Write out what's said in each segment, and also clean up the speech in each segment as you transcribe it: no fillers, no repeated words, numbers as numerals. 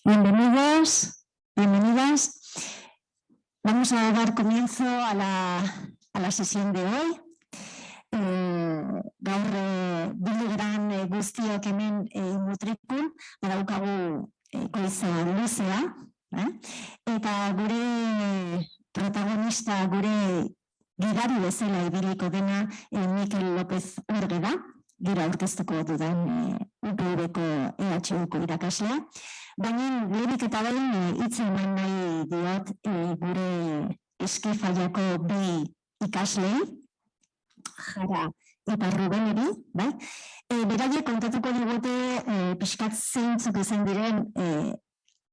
Bienvenidos, bienvenidas. Vamos a dar comienzo a la sesión de hoy. Gaur bildu geran guztiok hemen mutrikun, badaukagu goiza luzea, eta gure protagonista, gure gidari bezala ibiliko dena Mikel López Urge da, gero aurkeztuko dudan UPV-ko EHU-ko irakaslea. Baina lehenik eta behin hitz eman nahi diot gure Eskifaiako bi ikaslei, Jara eta Rubeneri, beraiek kontatuko digute pixkat zeintzuk izan diren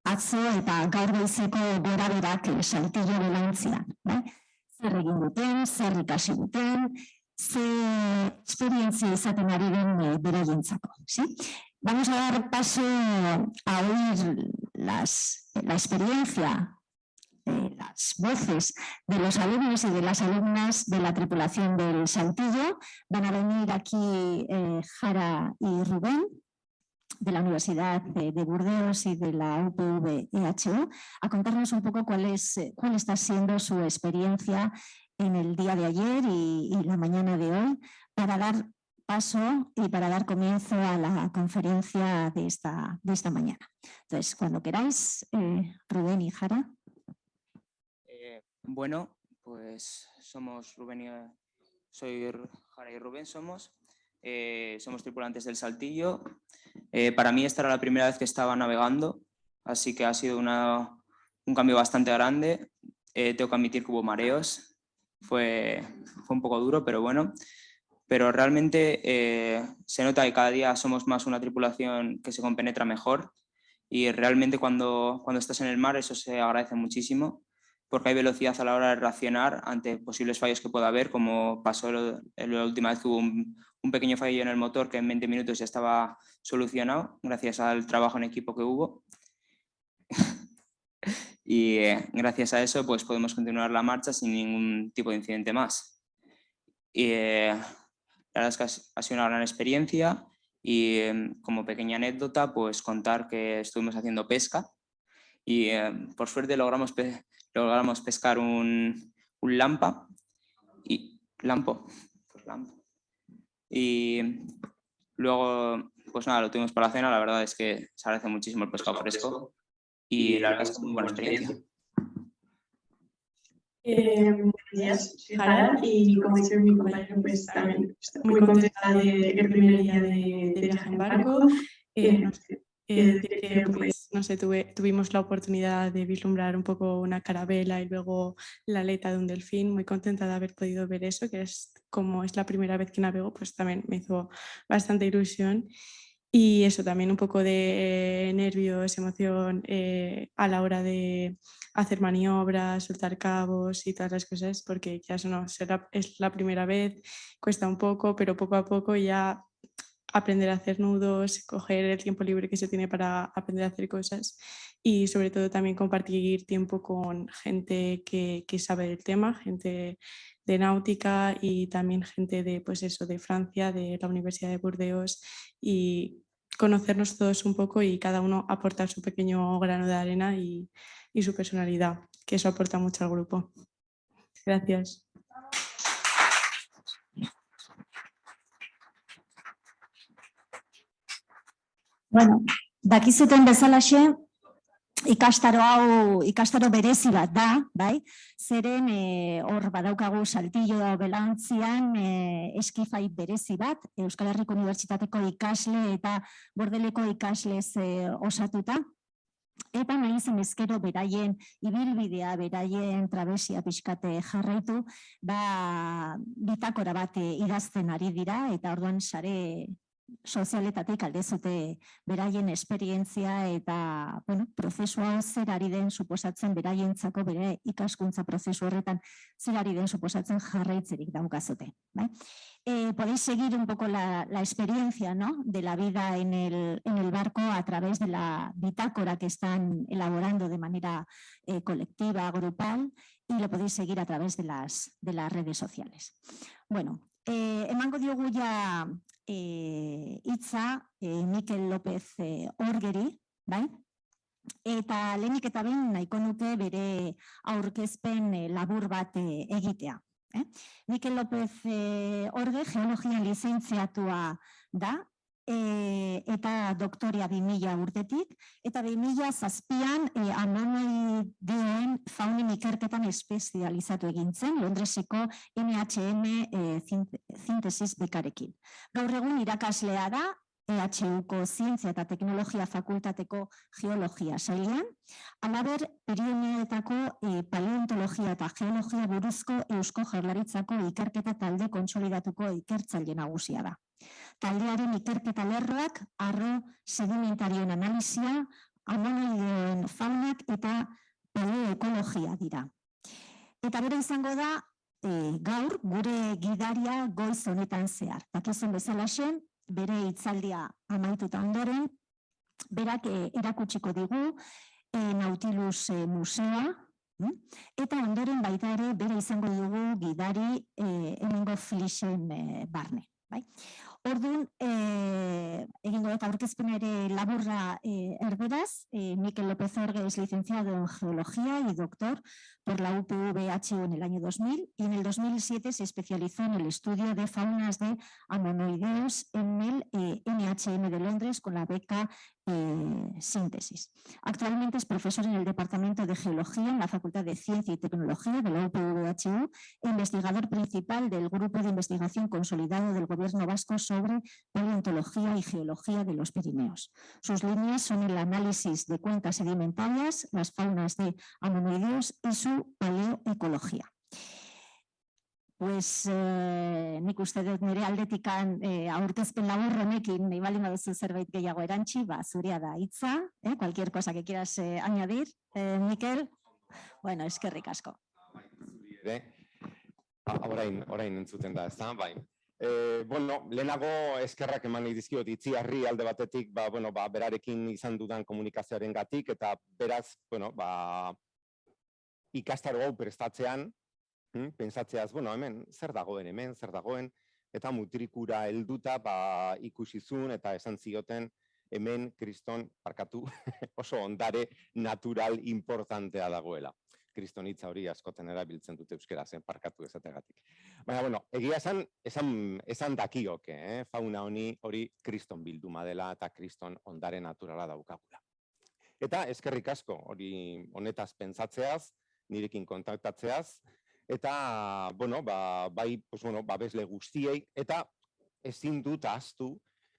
atzo eta gaur goizeko gorabeherak Saltillo Belantzian. Zer egin duten, zer ikasi duten, ze esperientzia izaten ari den beraientzako. Vamos a dar paso a oír la experiencia, las voces de los alumnos y de las alumnas de la tripulación del Saltillo. Van a venir aquí Jara y Rubén, de la Universidad de Burdeos y de la UPV-EHU, a contarnos un poco cuál está siendo su experiencia en el día de ayer y la mañana de hoy, para dar paso y para dar comienzo a la conferencia de esta mañana. Entonces, cuando queráis, Rubén y Jara. Bueno, pues somos Rubén soy Jara y Rubén somos tripulantes del Saltillo. Para mí esta era la primera vez que estaba navegando, así que ha sido un cambio bastante grande. Tengo que admitir que hubo mareos, fue un poco duro, pero bueno. Pero realmente se nota que cada día somos más una tripulación que se compenetra mejor, y realmente cuando estás en el mar eso se agradece muchísimo, porque hay velocidad a la hora de reaccionar ante posibles fallos que pueda haber, como pasó la última vez que hubo un pequeño fallo en el motor que en 20 minutos ya estaba solucionado gracias al trabajo en equipo que hubo. Y gracias a eso pues podemos continuar la marcha sin ningún tipo de incidente más. Y la verdad es que ha sido una gran experiencia, y como pequeña anécdota pues contar que estuvimos haciendo pesca y por suerte logramos pescar un lampa y luego pues nada, lo tuvimos para la cena. La verdad es que se agradece muchísimo el pescado fresco y la verdad es que es muy buena experiencia. Buenos días, soy Jara y como dice mi compañero, pues también estoy muy contenta del primer día de viaje en barco. Decir que pues, no sé, tuvimos la oportunidad de vislumbrar un poco una carabela y luego la aleta de un delfín. Muy contenta de haber podido ver eso, que como es la primera vez que navego, pues también me hizo bastante ilusión. Y eso, también un poco de nervios, emoción a la hora de hacer maniobras, soltar cabos y todas las cosas, porque ya eso no es la primera vez, cuesta un poco, pero poco a poco ya aprender a hacer nudos, coger el tiempo libre que se tiene para aprender a hacer cosas, y sobre todo también compartir tiempo con gente que sabe del tema, gente de náutica y también gente de, pues eso, de Francia, de la Universidad de Burdeos, y conocernos todos un poco y cada uno aportar su pequeño grano de arena y su personalidad, que eso aporta mucho al grupo. Gracias. Bueno, dakizuten bezalaxe, ikastaro berezi bat da, bai? Zeren hor badaukagu Saltillo Belantzian eskifai berezi bat, Euskal Herriko Unibertsitateko ikasle eta Bordeleko ikaslez osatuta. Eta nahi zen ezkero beraien ibilbidea, beraien trabesia pixkate jarraitu, bitakora bat idazten ari dira, eta orduan sare sozialetatik aldezute beraien esperientzia eta prozesua zer ari den suposatzen beraientzako, bere ikaskuntza prozesu horretan zer ari den suposatzen jarraitzerik daukazute. Podéis seguir un poco la experiencia, ¿no?, de la vida en el barco a través de la bitácora que están elaborando de manera colectiva, grupal, y lo podéis seguir a través de las redes sociales. Bueno, Emango diogu ja hitza Mikel López Orgeri, bai? Eta lehenik eta behin nahiko nuke bere aurkezpen labur bat egitea. Mikel López Orge geologian lizentziatua da, eta doktorea 2000 urtetik, eta 2007an amonoideen faunen ikerketan espezializatu egin zen, Londreseko NHM sintesis bekarekin. Gaur egun irakaslea da, EHUko Zientzia eta Teknologia Fakultateko Geologia sailean, halaber Pirinioetako paleontologia eta geologia buruzko Eusko Jaurlaritzako ikerketa talde kontsolidatuko ikertzaile nagusia da. Taldearen ikerketa lerroak arro sedimentarioen analisia, amonoideen faunak eta paleoekologia dira. Eta bere izango da, gaur gure gidaria goiz honetan zehar. Dakizun bezalaxen, bere hitzaldia amaituta ondoren, berak erakutsiko digu Nautilus Museoa, eta ondoren baita ere bere izango dugu gidari hemengo Flixen barne. Orduan, egingo eta aurkezpen ere laburra erderaz, Mikel López Orge es licenciado en Geología y doctor por la UPV-HU en el año 2000 y en el 2007 se especializó en el estudio de faunas de amonoideos en el NHM de Londres con la beca Síntesis. Actualmente es profesor en el Departamento de Geología en la Facultad de Ciencia y Tecnología de la UPV-HU e investigador principal del Grupo de Investigación Consolidado del Gobierno Vasco sobre Paleontología y Geología de los Pirineos. Sus líneas son el análisis de cuencas sedimentarias, las faunas de amonoideos y su paleoecología. Pues nik uste dut nire aldetikan aurkezpen labur honekin nahi baldin baduzu zerbait gehiago erantsi, zurea da hitza, cualquier cosa que quieras añadir, Mikel. Bueno, eskerrik asko. Orain entzuten da, ezta? Bai. Bueno, lehenago eskerrak eman nahi dizkiot Itziarri alde batetik, berarekin izan dudan komunikazioaren gatik, eta beraz, ikastaro hau prestatzean, pensatzeaz, hemen zer dagoen, eta mutrikura helduta ikusizun eta esan zioten hemen kriston, parkatu, oso ondare natural importantea dagoela. Kriston hitza hori askoten erabiltzen dute euskaraz, parkatu esategatik. Baina, egia esan dakioke, fauna hori kriston bilduma dela eta kriston ondare naturala daukagula. Eta eskerrik asko hori honetaz pentsatzeaz, nirekin kontaktatzeaz, eta, bai, babesle guztiei, eta ezin dut ahaztu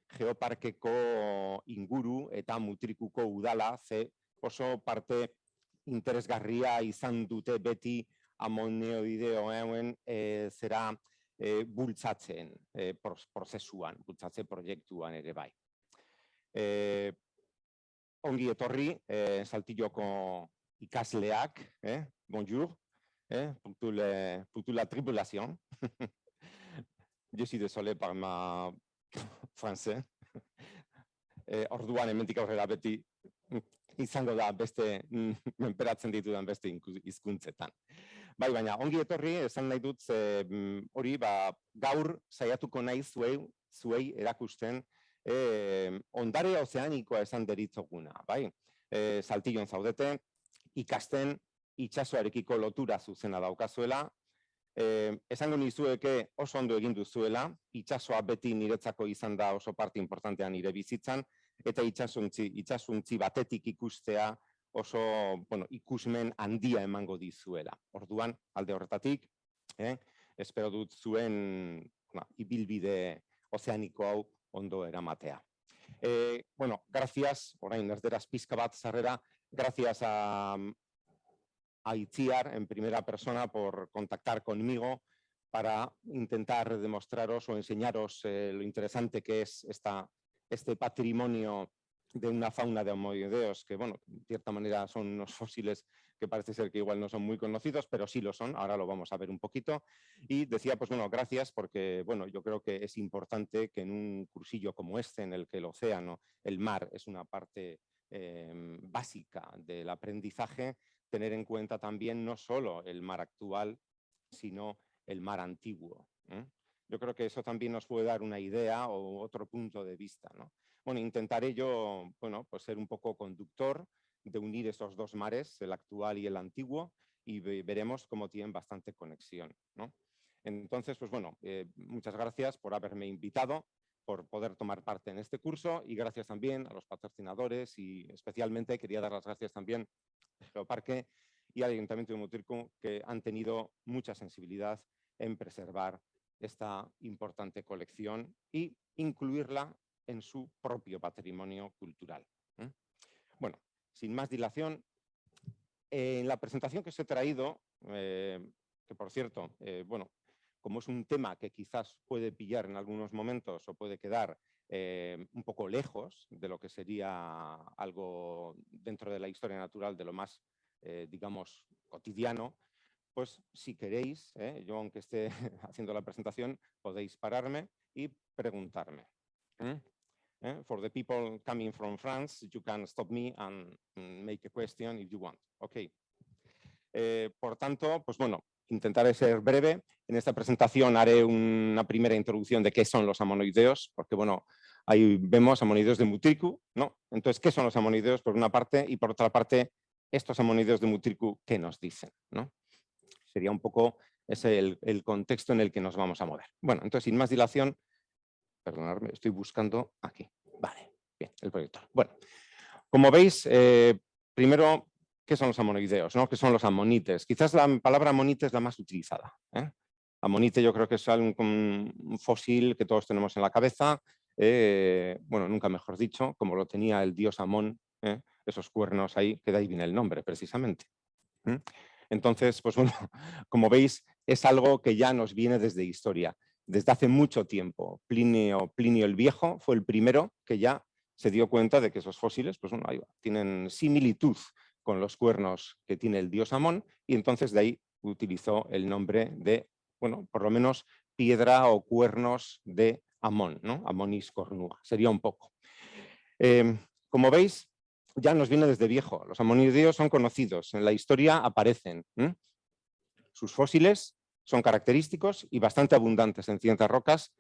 Geoparkeko inguru eta mutrikuko udala, ze oso parte interesgarria izan dute beti amonoideoen zera bultzatzen prozesuan, bultzatze proiektuan ere bai. Ongi etorri, Saltilloko ikasleak, bonjour, pour la tripulación. Je suis désolé par ma français. Orduan hemendik aurrera beti izango da beste menperatzen ditudan beste hizkuntzetan. Bai, baina ongi etorri esan nahi dut hori gaur saiatuko nahi zuei erakusten ondare ozeanikoa esan deritzoguna, bai? Saltillon zaudete, ikasten itsasoarekiko lotura zuzena daukazuela, esango nizueke oso ondo egin duzuela, itsasoa beti niretzako izan da oso parte importantean nire bizitzan, eta itsasontzi batetik ikustea oso ikusmen handia emango dizuela. Orduan, alde horretatik, espero dut zuen ibilbide ozeaniko hau ondo eramatea. Gracias, orain erderaz pizka bat zarrera, gracias a Itziar en primera persona por contactar conmigo para intentar demostraros o enseñaros lo interesante que es este patrimonio de una fauna de amonoideos que, de cierta manera son unos fósiles que parece ser que igual no son muy conocidos, pero sí lo son, ahora lo vamos a ver un poquito. Y decía, gracias porque, yo creo que es importante que en un cursillo como este, en el que el océano, el mar, es una parte básica del aprendizaje, tener en cuenta también no solo el mar actual, sino el mar antiguo. Yo creo que eso también nos puede dar una idea o otro punto de vista, ¿no? Bueno, intentaré yo, bueno, pues ser un poco conductor de unir esos dos mares, el actual y el antiguo, y veremos cómo tienen bastante conexión, ¿no? Entonces, pues bueno, muchas gracias por haberme invitado, por poder tomar parte en este curso, y gracias también a los patrocinadores, y especialmente quería dar las gracias también a Geoparque y al Ayuntamiento de Mutriku, que han tenido mucha sensibilidad en preservar esta importante colección y incluirla en su propio patrimonio cultural. Bueno, sin más dilación, en la presentación que os he traído, que por cierto, bueno, como es un tema que quizás puede pillar en algunos momentos o puede quedar un poco lejos de lo que sería algo dentro de la historia natural de lo más, digamos, cotidiano, pues si queréis, yo aunque esté haciendo la presentación, podéis pararme y preguntarme. For the people coming from France, you can stop me and make a question if you want. Okay. Por tanto, pues bueno, intentaré ser breve. En esta presentación haré una primera introducción de qué son los ammonoideos, porque bueno, ahí vemos ammonoideos de Mutriku, ¿no? Entonces, ¿qué son los ammonoideos por una parte? Y por otra parte, estos ammonoideos de Mutriku, ¿qué nos dicen, ¿no? Sería un poco ese el contexto en el que nos vamos a mover. Bueno, entonces, sin más dilación, perdonadme, estoy buscando aquí. Vale, bien, el proyector. Bueno, como veis, primero, ¿qué son los ammonoideos, ¿no? ¿Qué son los ammonites? Quizás la palabra ammonite es la más utilizada. Ammonite yo creo que es un fósil que todos tenemos en la cabeza, bueno, nunca mejor dicho, como lo tenía el dios Amón, esos cuernos ahí, que de ahí viene el nombre precisamente. Entonces, pues bueno, como veis, es algo que ya nos viene desde historia, desde hace mucho tiempo. Plinio el Viejo fue el primero que ya se dio cuenta de que esos fósiles, pues bueno, ahí va, tienen similitud con los cuernos que tiene el dios Amón, y entonces de ahí utilizó el nombre de, bueno, por lo menos piedra o cuernos de Amón, ¿no? Amonis cornua, sería un poco. Como veis, ya nos viene desde viejo. Los ammonoideos son conocidos, en la historia aparecen. Sus fósiles son característicos y bastante abundantes en ciertas rocas,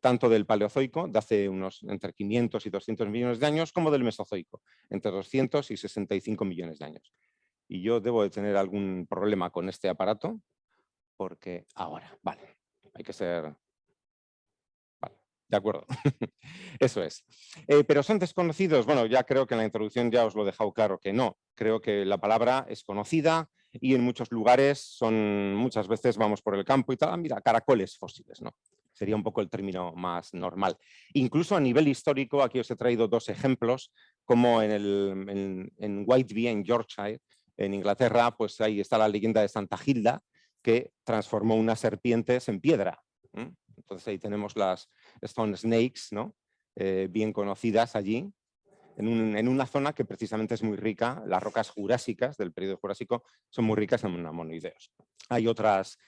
tanto del Paleozoico, de hace unos entre 500 y 200 millones de años, como del Mesozoico, entre 200 y 65 millones de años. Y yo debo de tener algún problema con este aparato, porque ahora, vale, hay que ser... De acuerdo, eso es. Pero son desconocidos. Bueno, ya creo que en la introducción ya os lo he dejado claro que no. Creo que la palabra es conocida y en muchos lugares muchas veces vamos por el campo y tal, mira, caracoles fósiles, ¿no? Sería un poco el término más normal. Incluso a nivel histórico, aquí os he traído dos ejemplos, como en Whitby, en Yorkshire, en Inglaterra, pues ahí está la leyenda de Santa Gilda, que transformó unas serpientes en piedra. Entonces ahí tenemos las Stone Snakes, ¿no? Bien conocidas allí, en una zona que precisamente es muy rica, las rocas jurásicas del periodo jurásico son muy ricas en ammonoideos. Hay otras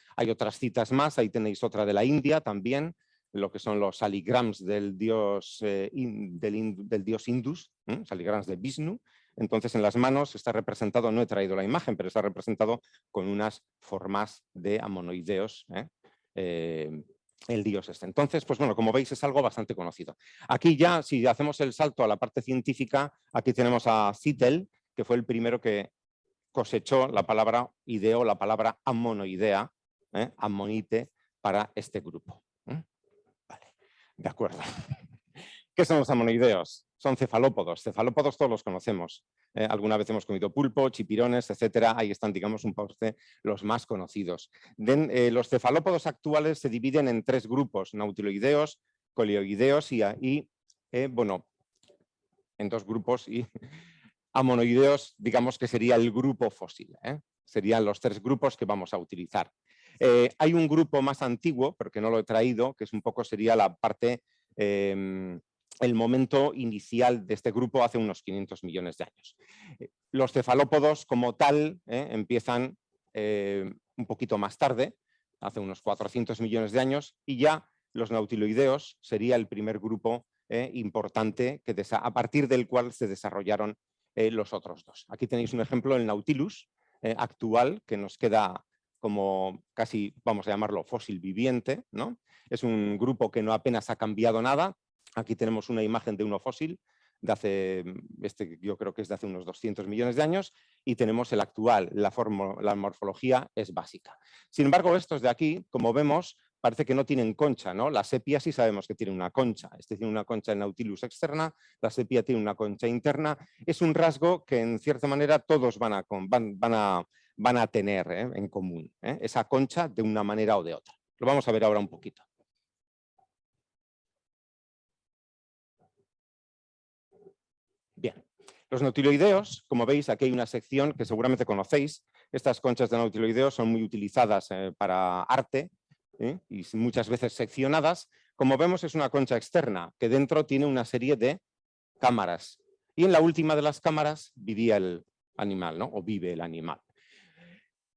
citas más, ahí tenéis otra de la India también, lo que son los saligrams del dios Indus, saligrams de Vishnu. Entonces en las manos está representado, no he traído la imagen, pero está representado con unas formas de ammonoideos, el dios este. Entonces, pues bueno, como veis es algo bastante conocido. Aquí ya, si hacemos el salto a la parte científica, aquí tenemos a Zittel, que fue el primero que cosechó la palabra, ideó la palabra ammonoidea, ammonite, para este grupo. Vale, de acuerdo. ¿Qué son los ammonoideos? Son cefalópodos. Cefalópodos todos los conocemos. Alguna vez hemos comido pulpo, chipirones, etcétera. Ahí están, digamos, un poco los más conocidos. Los cefalópodos actuales se dividen en tres grupos: nautiloideos, coleoideos y bueno, en dos grupos, y ammonoideos, digamos que sería el grupo fósil. Serían los tres grupos que vamos a utilizar. Hay un grupo más antiguo, pero que no lo he traído, que es un poco, sería la parte... el momento inicial de este grupo hace unos 500 millones de años. Los cefalópodos como tal empiezan un poquito más tarde, hace unos 400 millones de años, y ya los nautiloideos sería el primer grupo importante a partir del cual se desarrollaron los otros dos. Aquí tenéis un ejemplo, el Nautilus actual, que nos queda como casi, vamos a llamarlo, fósil viviente, ¿no? Es un grupo que no apenas ha cambiado nada. Aquí tenemos una imagen de uno fósil, de hace, yo creo que es de hace unos 200 millones de años, y tenemos el actual, la morfología es básica. Sin embargo, estos de aquí, como vemos, parece que no tienen concha, ¿no? La sepia sí sabemos que tiene una concha, este tiene una concha en Nautilus externa, la sepia tiene una concha interna, es un rasgo que en cierta manera todos van a tener en común, esa concha de una manera o de otra. Lo vamos a ver ahora un poquito. Bien, los nautiloideos, como veis, aquí hay una sección que seguramente conocéis. Estas conchas de nautiloideos son muy utilizadas para arte y muchas veces seccionadas. Como vemos, es una concha externa que dentro tiene una serie de cámaras. Y en la última de las cámaras vivía el animal, ¿no? O vive el animal.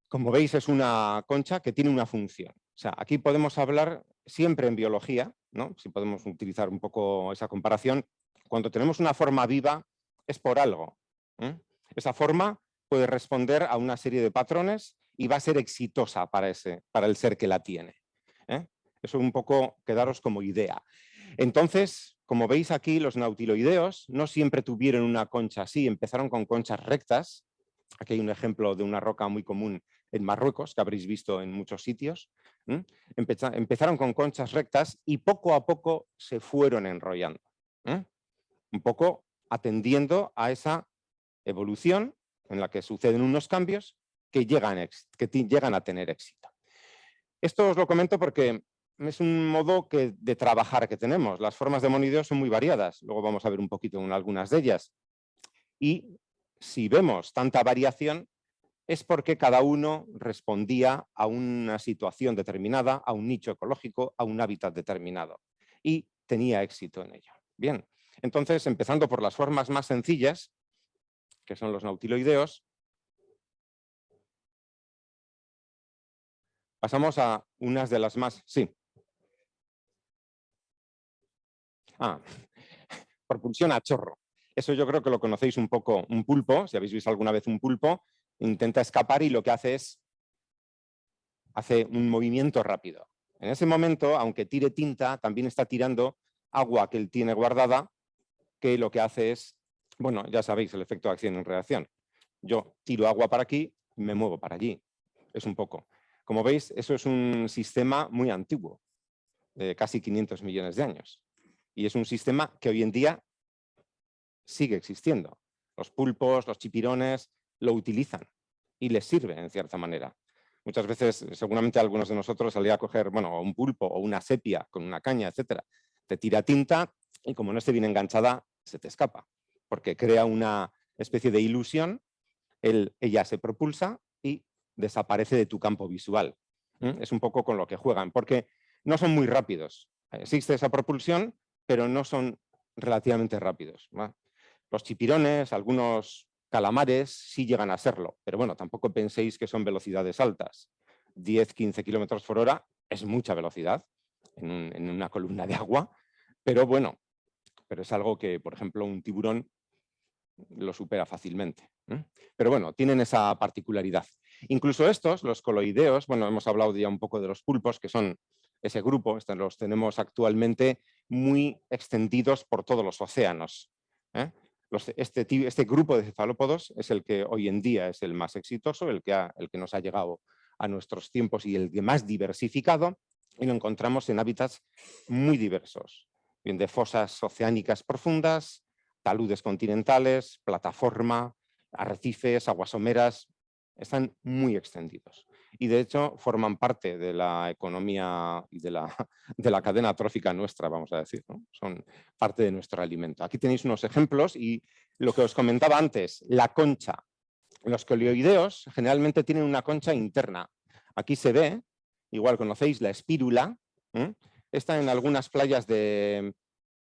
Como veis, es una concha que tiene una función. O sea, aquí podemos hablar siempre en biología, ¿no? Si podemos utilizar un poco esa comparación. Cuando tenemos una forma viva, es por algo. Esa forma puede responder a una serie de patrones y va a ser exitosa para el ser que la tiene. Eso un poco quedaros como idea. Entonces, como veis aquí, los nautiloideos no siempre tuvieron una concha así, empezaron con conchas rectas. Aquí hay un ejemplo de una roca muy común en Marruecos, que habréis visto en muchos sitios. Empezaron con conchas rectas y poco a poco se fueron enrollando. Un poco atendiendo a esa evolución en la que suceden unos cambios que llegan a tener éxito. Esto os lo comento porque es un modo de trabajar que tenemos. Las formas de monideo son muy variadas. Luego vamos a ver un poquito en algunas de ellas. Y si vemos tanta variación, es porque cada uno respondía a una situación determinada, a un nicho ecológico, a un hábitat determinado. Y tenía éxito en ello. Bien, entonces, empezando por las formas más sencillas, que son los nautiloideos, pasamos a unas de las más... Sí. Propulsión a chorro. Eso yo creo que lo conocéis un poco. Un pulpo, si habéis visto alguna vez un pulpo, intenta escapar y lo que hace un movimiento rápido. En ese momento, aunque tire tinta, también está tirando agua que él tiene guardada, que lo que hace es, bueno, ya sabéis el efecto de acción en reacción. Yo tiro agua para aquí y me muevo para allí. Es un poco. Como veis, eso es un sistema muy antiguo, de casi 500 millones de años. Y es un sistema que hoy en día sigue existiendo. Los pulpos, los chipirones lo utilizan y les sirve en cierta manera. Muchas veces, seguramente algunos de nosotros salía a coger, bueno, un pulpo o una sepia con una caña, etcétera. Te tira tinta y como no esté bien enganchada, se te escapa, porque crea una especie de ilusión, ella se propulsa y desaparece de tu campo visual. Es un poco con lo que juegan, porque no son muy rápidos. Existe esa propulsión, pero no son relativamente rápidos. Los chipirones, algunos calamares sí llegan a serlo, pero bueno, tampoco penséis que son velocidades altas. 10-15 kilómetros por hora es mucha velocidad en una columna de agua, pero bueno, pero es algo que, por ejemplo, un tiburón lo supera fácilmente. Pero bueno, tienen esa particularidad. Incluso estos, los coloideos, bueno, hemos hablado ya un poco de los pulpos, que son ese grupo, los tenemos actualmente muy extendidos por todos los océanos. Este grupo de cefalópodos es el que hoy en día es el más exitoso, el que nos ha llegado a nuestros tiempos y el que más diversificado, y lo encontramos en hábitats muy diversos, bien de fosas oceánicas profundas, taludes continentales, plataforma, arrecifes, aguas someras, están muy extendidos. Y de hecho forman parte de la economía y de la cadena trófica nuestra, vamos a decir, ¿no? Son parte de nuestro alimento. Aquí tenéis unos ejemplos y lo que os comentaba antes, la concha. Los colioideos generalmente tienen una concha interna. Aquí se ve, igual conocéis, la espírula. Está en algunas playas de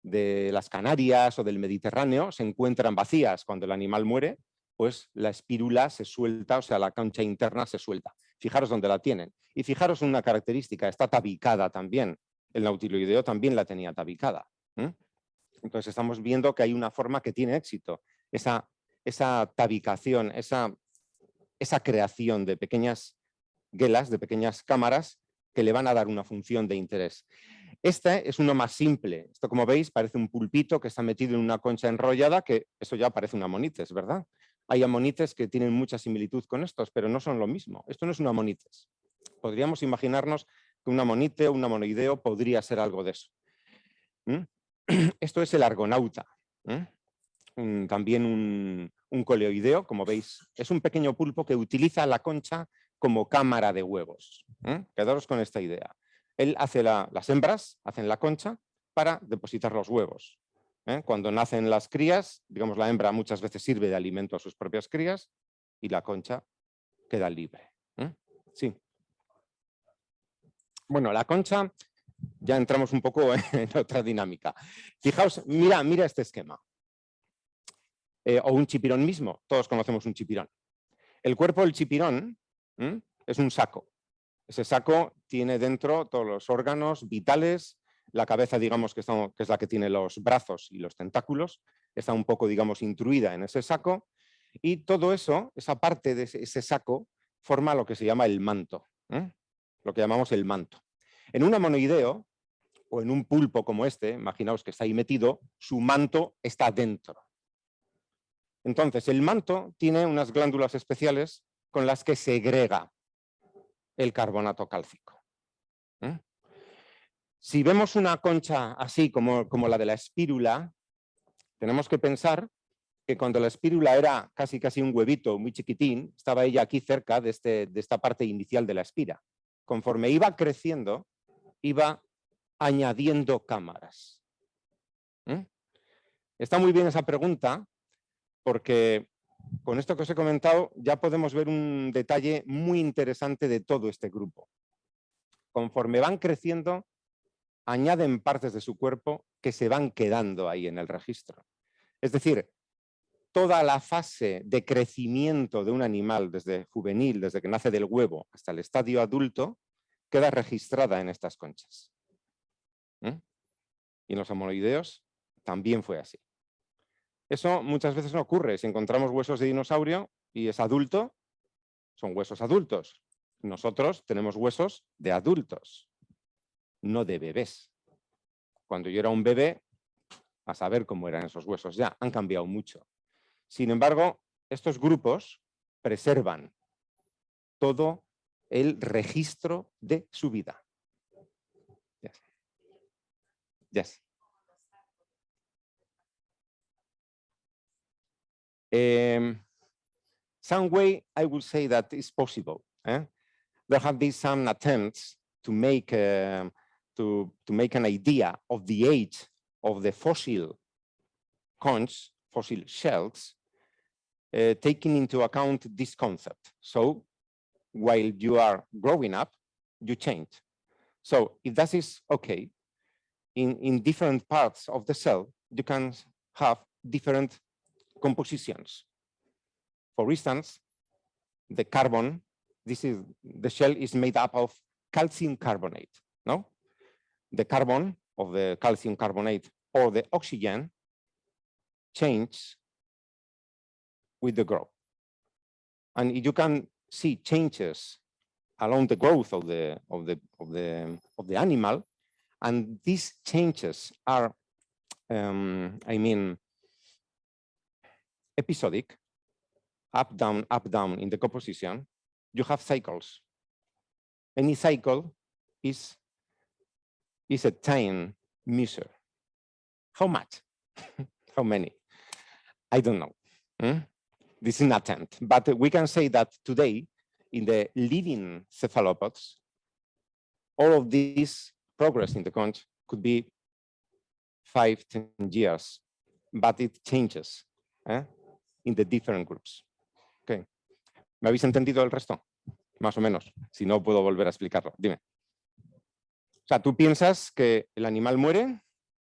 las Canarias o del Mediterráneo, se encuentran vacías cuando el animal muere, pues la espírula se suelta, o sea, la concha interna se suelta. Fijaros dónde la tienen. Y fijaros una característica, está tabicada también. El nautiloideo también la tenía tabicada. Entonces estamos viendo que hay una forma que tiene éxito. Esa tabicación, esa creación de pequeñas gelas, de pequeñas cámaras que le van a dar una función de interés. Este es uno más simple. Esto, como veis, parece un pulpito que está metido en una concha enrollada, que eso ya parece una amonites, ¿verdad? Hay amonites que tienen mucha similitud con estos, pero no son lo mismo. Esto no es una amonites. Podríamos imaginarnos que un amonite o un amonoideo podría ser algo de eso. Esto es el argonauta. También un coleoideo, como veis, es un pequeño pulpo que utiliza la concha como cámara de huevos. Quedaros con esta idea. Él hace las hembras, hacen la concha para depositar los huevos. Cuando nacen las crías, digamos, la hembra muchas veces sirve de alimento a sus propias crías y la concha queda libre. Sí. Bueno, la concha, ya entramos un poco en otra dinámica. Fijaos, mira este esquema. O un chipirón mismo, todos conocemos un chipirón. El cuerpo del chipirón es un saco. Ese saco tiene dentro todos los órganos vitales, la cabeza, digamos, que es la que tiene los brazos y los tentáculos, está un poco, digamos, intruida en ese saco, y todo eso, esa parte de ese saco, forma lo que se llama el manto, lo que llamamos el manto. En un amonoideo, o en un pulpo como este, imaginaos que está ahí metido, su manto está dentro. Entonces, el manto tiene unas glándulas especiales con las que segrega el carbonato cálcico. Si vemos una concha así como la de la espírula, tenemos que pensar que cuando la espírula era casi un huevito muy chiquitín, estaba ella aquí cerca de esta parte inicial de la espira. Conforme iba creciendo, iba añadiendo cámaras. Está muy bien esa pregunta, porque con esto que os he comentado ya podemos ver un detalle muy interesante de todo este grupo. Conforme van creciendo, añaden partes de su cuerpo que se van quedando ahí en el registro. Es decir, toda la fase de crecimiento de un animal desde juvenil, desde que nace del huevo hasta el estadio adulto, queda registrada en estas conchas. Y en los amonoideos también fue así. Eso muchas veces no ocurre. Si encontramos huesos de dinosaurio y es adulto, son huesos adultos. Nosotros tenemos huesos de adultos, no de bebés. Cuando yo era un bebé, a saber cómo eran esos huesos ya, han cambiado mucho. Sin embargo, estos grupos preservan todo el registro de su vida. Yes. Some way I will say that is possible. There have been some attempts to make an idea of the age of the fossil conchs, fossil shells, taking into account this concept. So while you are growing up, you change. So if that is okay, in different parts of the cell, you can have different compositions. For instance, the carbon, the shell is made up of calcium carbonate, no? The carbon of the calcium carbonate or the oxygen change with the growth. And you can see changes along the growth of the animal, and these changes are, episodic, up, down in the composition. You have cycles. Any cycle is a time measure. How much? How many? I don't know. This is an attempt, but we can say that today, in the living cephalopods, all of this progress in the conch could be 5-10 years, but it changes in the different groups. Okay. ¿Me habéis entendido el resto? Más o menos. Si no, puedo volver a explicarlo. Dime. O sea, tú piensas que el animal muere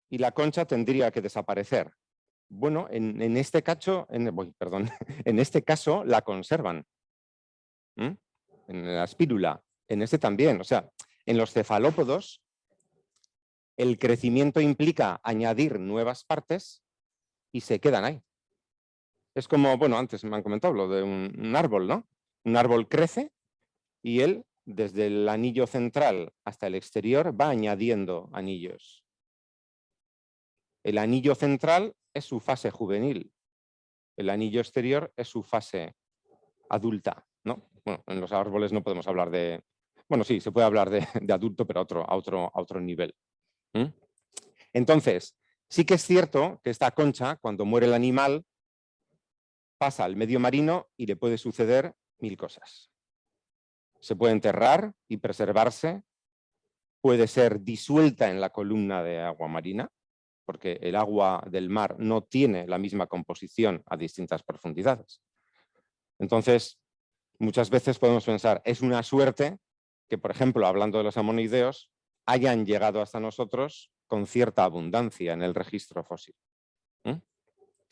y la concha tendría que desaparecer. Bueno, en este caso, en este caso la conservan. En la espírula, en este también. O sea, en los cefalópodos, el crecimiento implica añadir nuevas partes y se quedan ahí. Es como, bueno, antes me han comentado lo de un árbol, ¿no? Un árbol crece y él, desde el anillo central hasta el exterior, va añadiendo anillos. El anillo central es su fase juvenil. El anillo exterior es su fase adulta, ¿no? Bueno, en los árboles no podemos hablar de... Bueno, sí, se puede hablar de adulto, pero a otro nivel. Entonces, sí que es cierto que esta concha, cuando muere el animal, pasa al medio marino y le puede suceder 1000 cosas. Se puede enterrar y preservarse, puede ser disuelta en la columna de agua marina, porque el agua del mar no tiene la misma composición a distintas profundidades. Entonces, muchas veces podemos pensar, es una suerte que, por ejemplo, hablando de los amonideos, hayan llegado hasta nosotros con cierta abundancia en el registro fósil.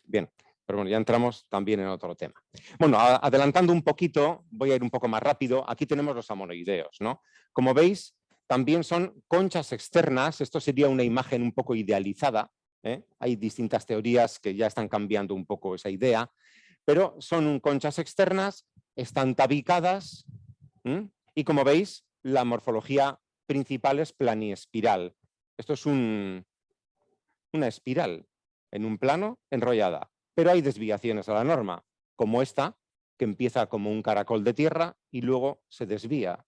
Bien, pero bueno, ya entramos también en otro tema. Bueno, adelantando un poquito, voy a ir un poco más rápido. Aquí tenemos los amonideos, ¿no? Como veis, también son conchas externas. Esto sería una imagen un poco idealizada, ¿eh? Hay distintas teorías que ya están cambiando un poco esa idea, pero son conchas externas, están tabicadas, y como veis, la morfología principal es planiespiral. Esto es una espiral en un plano enrollada, pero hay desviaciones a la norma, como esta, que empieza como un caracol de tierra y luego se desvía.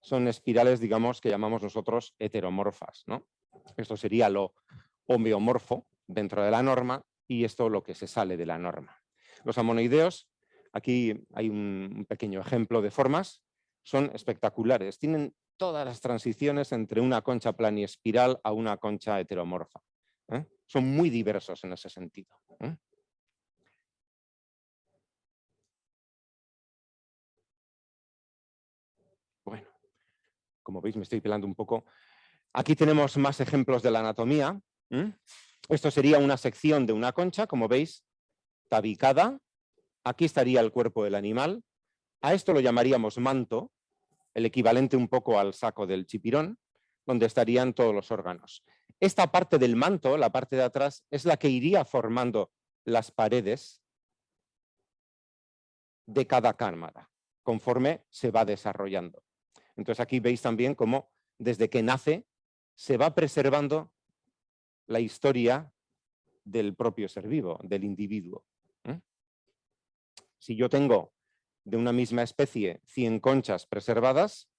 Son espirales, digamos, que llamamos nosotros heteromorfas, ¿no? Esto sería lo homeomorfo dentro de la norma y esto lo que se sale de la norma. Los amonideos, aquí hay un pequeño ejemplo de formas, son espectaculares. Tienen todas las transiciones entre una concha planiespiral a una concha heteromorfa. Son muy diversos en ese sentido. Bueno, como veis me estoy pelando un poco. Aquí tenemos más ejemplos de la anatomía. Esto sería una sección de una concha, como veis, tabicada. Aquí estaría el cuerpo del animal. A esto lo llamaríamos manto, el equivalente un poco al saco del chipirón, donde estarían todos los órganos. Esta parte del manto, la parte de atrás, es la que iría formando las paredes de cada cámara, conforme se va desarrollando. Entonces aquí veis también cómo desde que nace se va preservando la historia del propio ser vivo, del individuo. Si yo tengo de una misma especie 100 conchas preservadas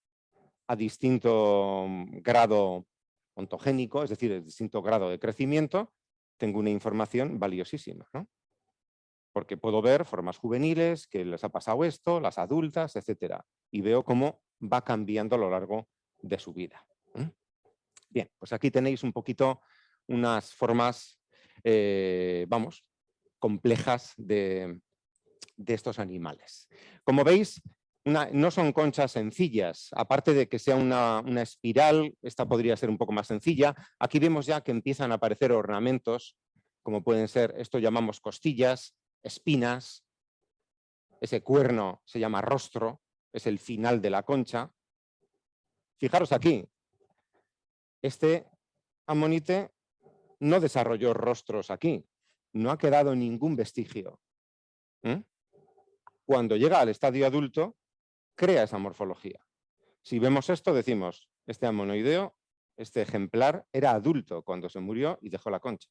a distinto grado ontogénico, es decir, a distinto grado de crecimiento, tengo una información valiosísima, ¿no? Porque puedo ver formas juveniles, que les ha pasado esto, las adultas, etcétera, y veo cómo va cambiando a lo largo de su vida. Bien, pues aquí tenéis un poquito unas formas, vamos, complejas de estos animales. Como veis, no son conchas sencillas, aparte de que sea una espiral, esta podría ser un poco más sencilla. Aquí vemos ya que empiezan a aparecer ornamentos, como pueden ser, esto llamamos costillas, espinas, ese cuerno se llama rostro, es el final de la concha. Fijaros aquí, este amonite no desarrolló rostros aquí, no ha quedado ningún vestigio. Cuando llega al estadio adulto, crea esa morfología. Si vemos esto, decimos, este amoniideo, este ejemplar, era adulto cuando se murió y dejó la concha.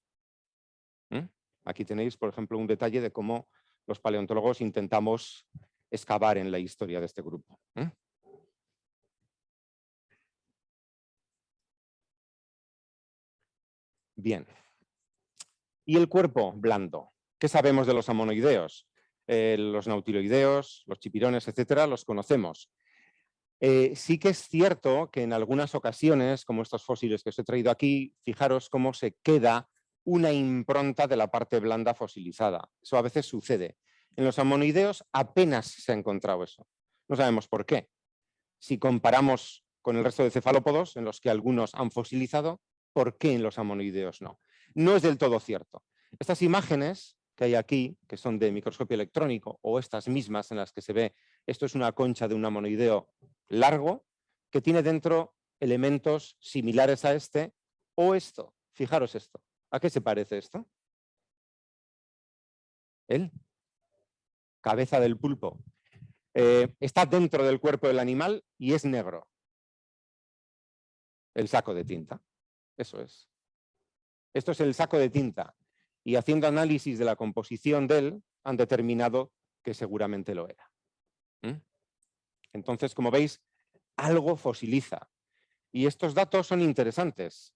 Aquí tenéis, por ejemplo, un detalle de cómo los paleontólogos intentamos excavar en la historia de este grupo. Bien. ¿Y el cuerpo blando? ¿Qué sabemos de los amonideos? Los nautiloideos, los chipirones, etcétera, los conocemos. Sí que es cierto que en algunas ocasiones, como estos fósiles que os he traído aquí, fijaros cómo se queda una impronta de la parte blanda fosilizada. Eso a veces sucede. En los amonideos apenas se ha encontrado eso. No sabemos por qué. Si comparamos con el resto de cefalópodos, en los que algunos han fosilizado, ¿por qué en los amonideos no? No es del todo cierto. Estas imágenes que hay aquí, que son de microscopio electrónico, o estas mismas en las que se ve, esto es una concha de un amoniideo largo, que tiene dentro elementos similares a este, o esto. Fijaros esto. ¿A qué se parece esto? ¿El? Cabeza del pulpo. está dentro del cuerpo del animal y es negro. El saco de tinta. Eso es. Esto es el saco de tinta. Y haciendo análisis de la composición de él, han determinado que seguramente lo era. Entonces, como veis, algo fosiliza. Y estos datos son interesantes.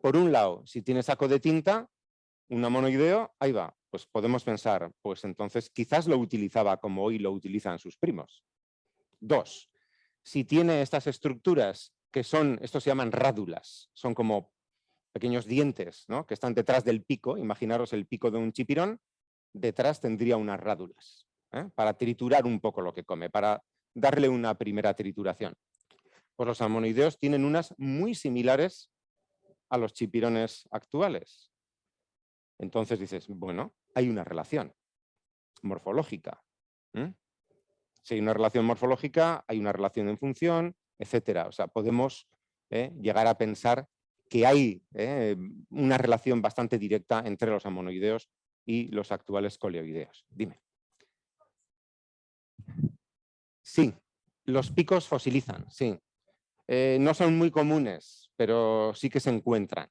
Por un lado, si tiene saco de tinta, un amonoideo, ahí va. Pues podemos pensar, pues entonces quizás lo utilizaba como hoy lo utilizan sus primos. 2. Si tiene estas estructuras que son, estos se llaman rádulas, son como pequeños dientes, ¿no?, que están detrás del pico. Imaginaros el pico de un chipirón, detrás tendría unas rádulas, para triturar un poco lo que come, para darle una primera trituración. Pues los amonoideos tienen unas muy similares a los chipirones actuales. Entonces dices, bueno, hay una relación morfológica. Si hay una relación morfológica, hay una relación en función, etcétera. O sea, podemos llegar a pensar que hay una relación bastante directa entre los amonoideos y los actuales coleoideos. Dime. Sí, los picos fosilizan, sí. No son muy comunes, pero sí que se encuentran.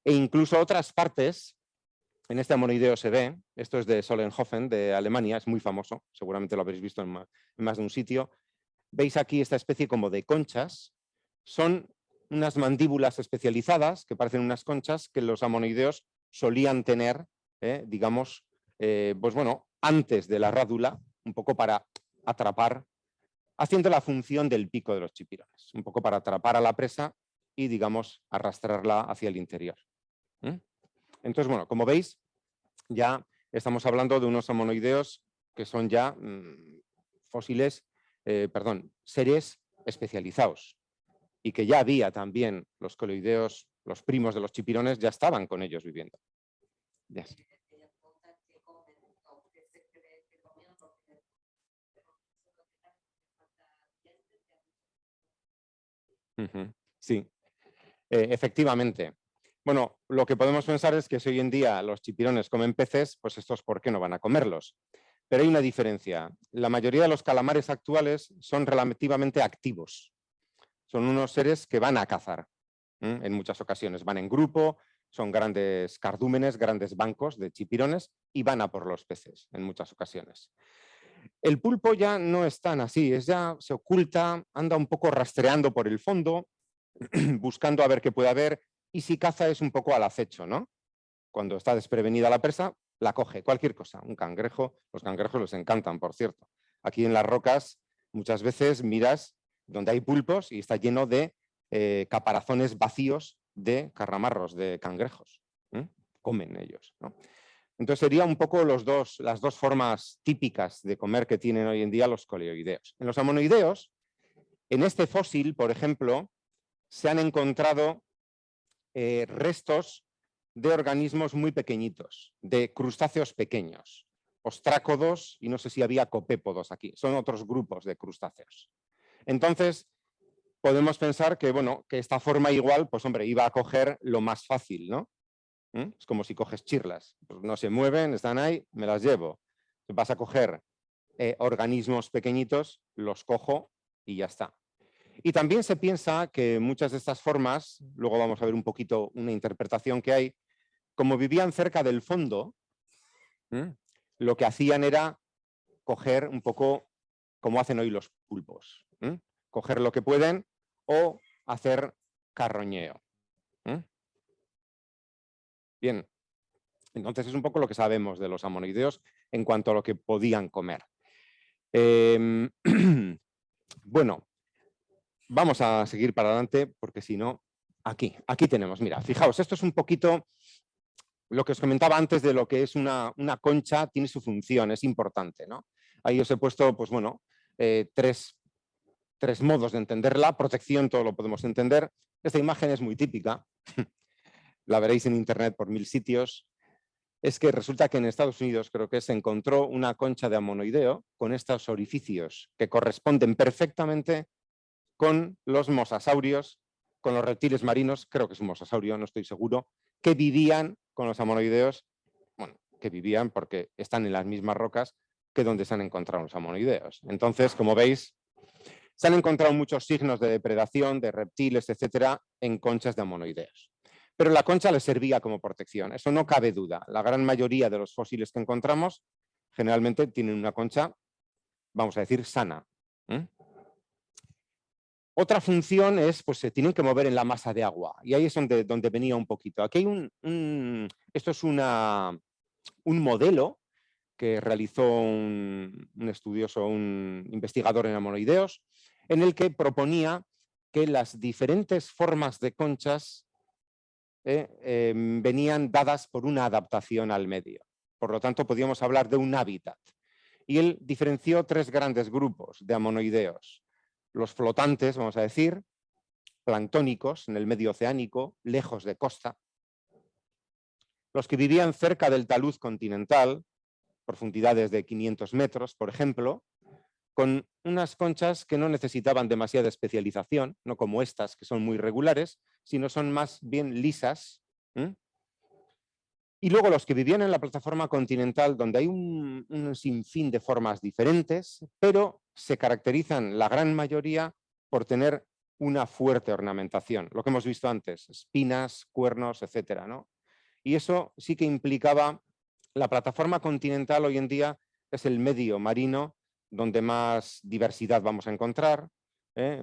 E incluso otras partes, en este amonoideo se ve, esto es de Sollenhofen, de Alemania, es muy famoso, seguramente lo habréis visto en más de un sitio. Veis aquí esta especie como de conchas, son unas mandíbulas especializadas que parecen unas conchas que los amonoideos solían tener, digamos, pues bueno, antes de la rádula, un poco para atrapar, haciendo la función del pico de los chipirones, un poco para atrapar a la presa y, digamos, arrastrarla hacia el interior. Entonces, bueno, como veis, ya estamos hablando de unos amonoideos que son ya fósiles, seres especializados, y que ya había también los coleoideos, los primos de los chipirones, ya estaban con ellos viviendo. Yes. Sí, efectivamente. Bueno, lo que podemos pensar es que si hoy en día los chipirones comen peces, pues estos, ¿por qué no van a comerlos? Pero hay una diferencia. La mayoría de los calamares actuales son relativamente activos. Son unos seres que van a cazar, en muchas ocasiones. Van en grupo, son grandes cardúmenes, grandes bancos de chipirones y van a por los peces en muchas ocasiones. El pulpo ya no es tan así, ya se oculta, anda un poco rastreando por el fondo, buscando a ver qué puede haber, y si caza es un poco al acecho, ¿no? Cuando está desprevenida la presa, la coge, cualquier cosa, un cangrejo. Los cangrejos les encantan, por cierto. Aquí en las rocas muchas veces miras donde hay pulpos y está lleno de caparazones vacíos de carramarros, de cangrejos. Comen ellos, ¿no? Entonces serían un poco las dos formas típicas de comer que tienen hoy en día los coleoideos. En los amonoideos, en este fósil, por ejemplo, se han encontrado restos de organismos muy pequeñitos, de crustáceos pequeños, ostrácodos, y no sé si había copépodos aquí, son otros grupos de crustáceos. Entonces, podemos pensar que, bueno, que esta forma igual, pues hombre, iba a coger lo más fácil, ¿no? Es como si coges chirlas, pues no se mueven, están ahí, me las llevo. Vas a coger organismos pequeñitos, los cojo y ya está. Y también se piensa que muchas de estas formas, luego vamos a ver un poquito una interpretación que hay, como vivían cerca del fondo, lo que hacían era coger un poco como hacen hoy los pulpos, coger lo que pueden o hacer carroñeo. Bien, entonces es un poco lo que sabemos de los amonoideos en cuanto a lo que podían comer. Bueno, vamos a seguir para adelante porque si no, aquí tenemos, mira, fijaos, esto es un poquito lo que os comentaba antes de lo que es una concha, tiene su función, es importante, ¿no? Ahí os he puesto, pues bueno, tres modos de entenderla. Protección, todo lo podemos entender. Esta imagen es muy típica, la veréis en internet por 1000 sitios. Es que resulta que en Estados Unidos creo que se encontró una concha de amonoideo con estos orificios que corresponden perfectamente con los mosasaurios, con los reptiles marinos, creo que es un mosasaurio, no estoy seguro, que vivían con los amonoideos, bueno, que vivían porque están en las mismas rocas, que donde se han encontrado los ammonoideos. Entonces, como veis, se han encontrado muchos signos de depredación de reptiles, etcétera, en conchas de ammonoideos. Pero la concha les servía como protección, eso no cabe duda. La gran mayoría de los fósiles que encontramos generalmente tienen una concha, vamos a decir, sana. Otra función es, pues se tienen que mover en la masa de agua, y ahí es donde venía un poquito. Aquí hay esto es un modelo que realizó un estudioso, un investigador en ammonoideos, en el que proponía que las diferentes formas de conchas venían dadas por una adaptación al medio. Por lo tanto, podíamos hablar de un hábitat. Y él diferenció 3 grandes grupos de ammonoideos. Los flotantes, vamos a decir, planctónicos en el medio oceánico, lejos de costa. Los que vivían cerca del talud continental, profundidades de 500 metros, por ejemplo, con unas conchas que no necesitaban demasiada especialización, no como estas, que son muy regulares, sino son más bien lisas. Y luego los que vivían en la plataforma continental, donde hay un sinfín de formas diferentes, pero se caracterizan la gran mayoría por tener una fuerte ornamentación, lo que hemos visto antes, espinas, cuernos, etcétera, ¿no? Y eso sí que implicaba, la plataforma continental hoy en día es el medio marino donde más diversidad vamos a encontrar,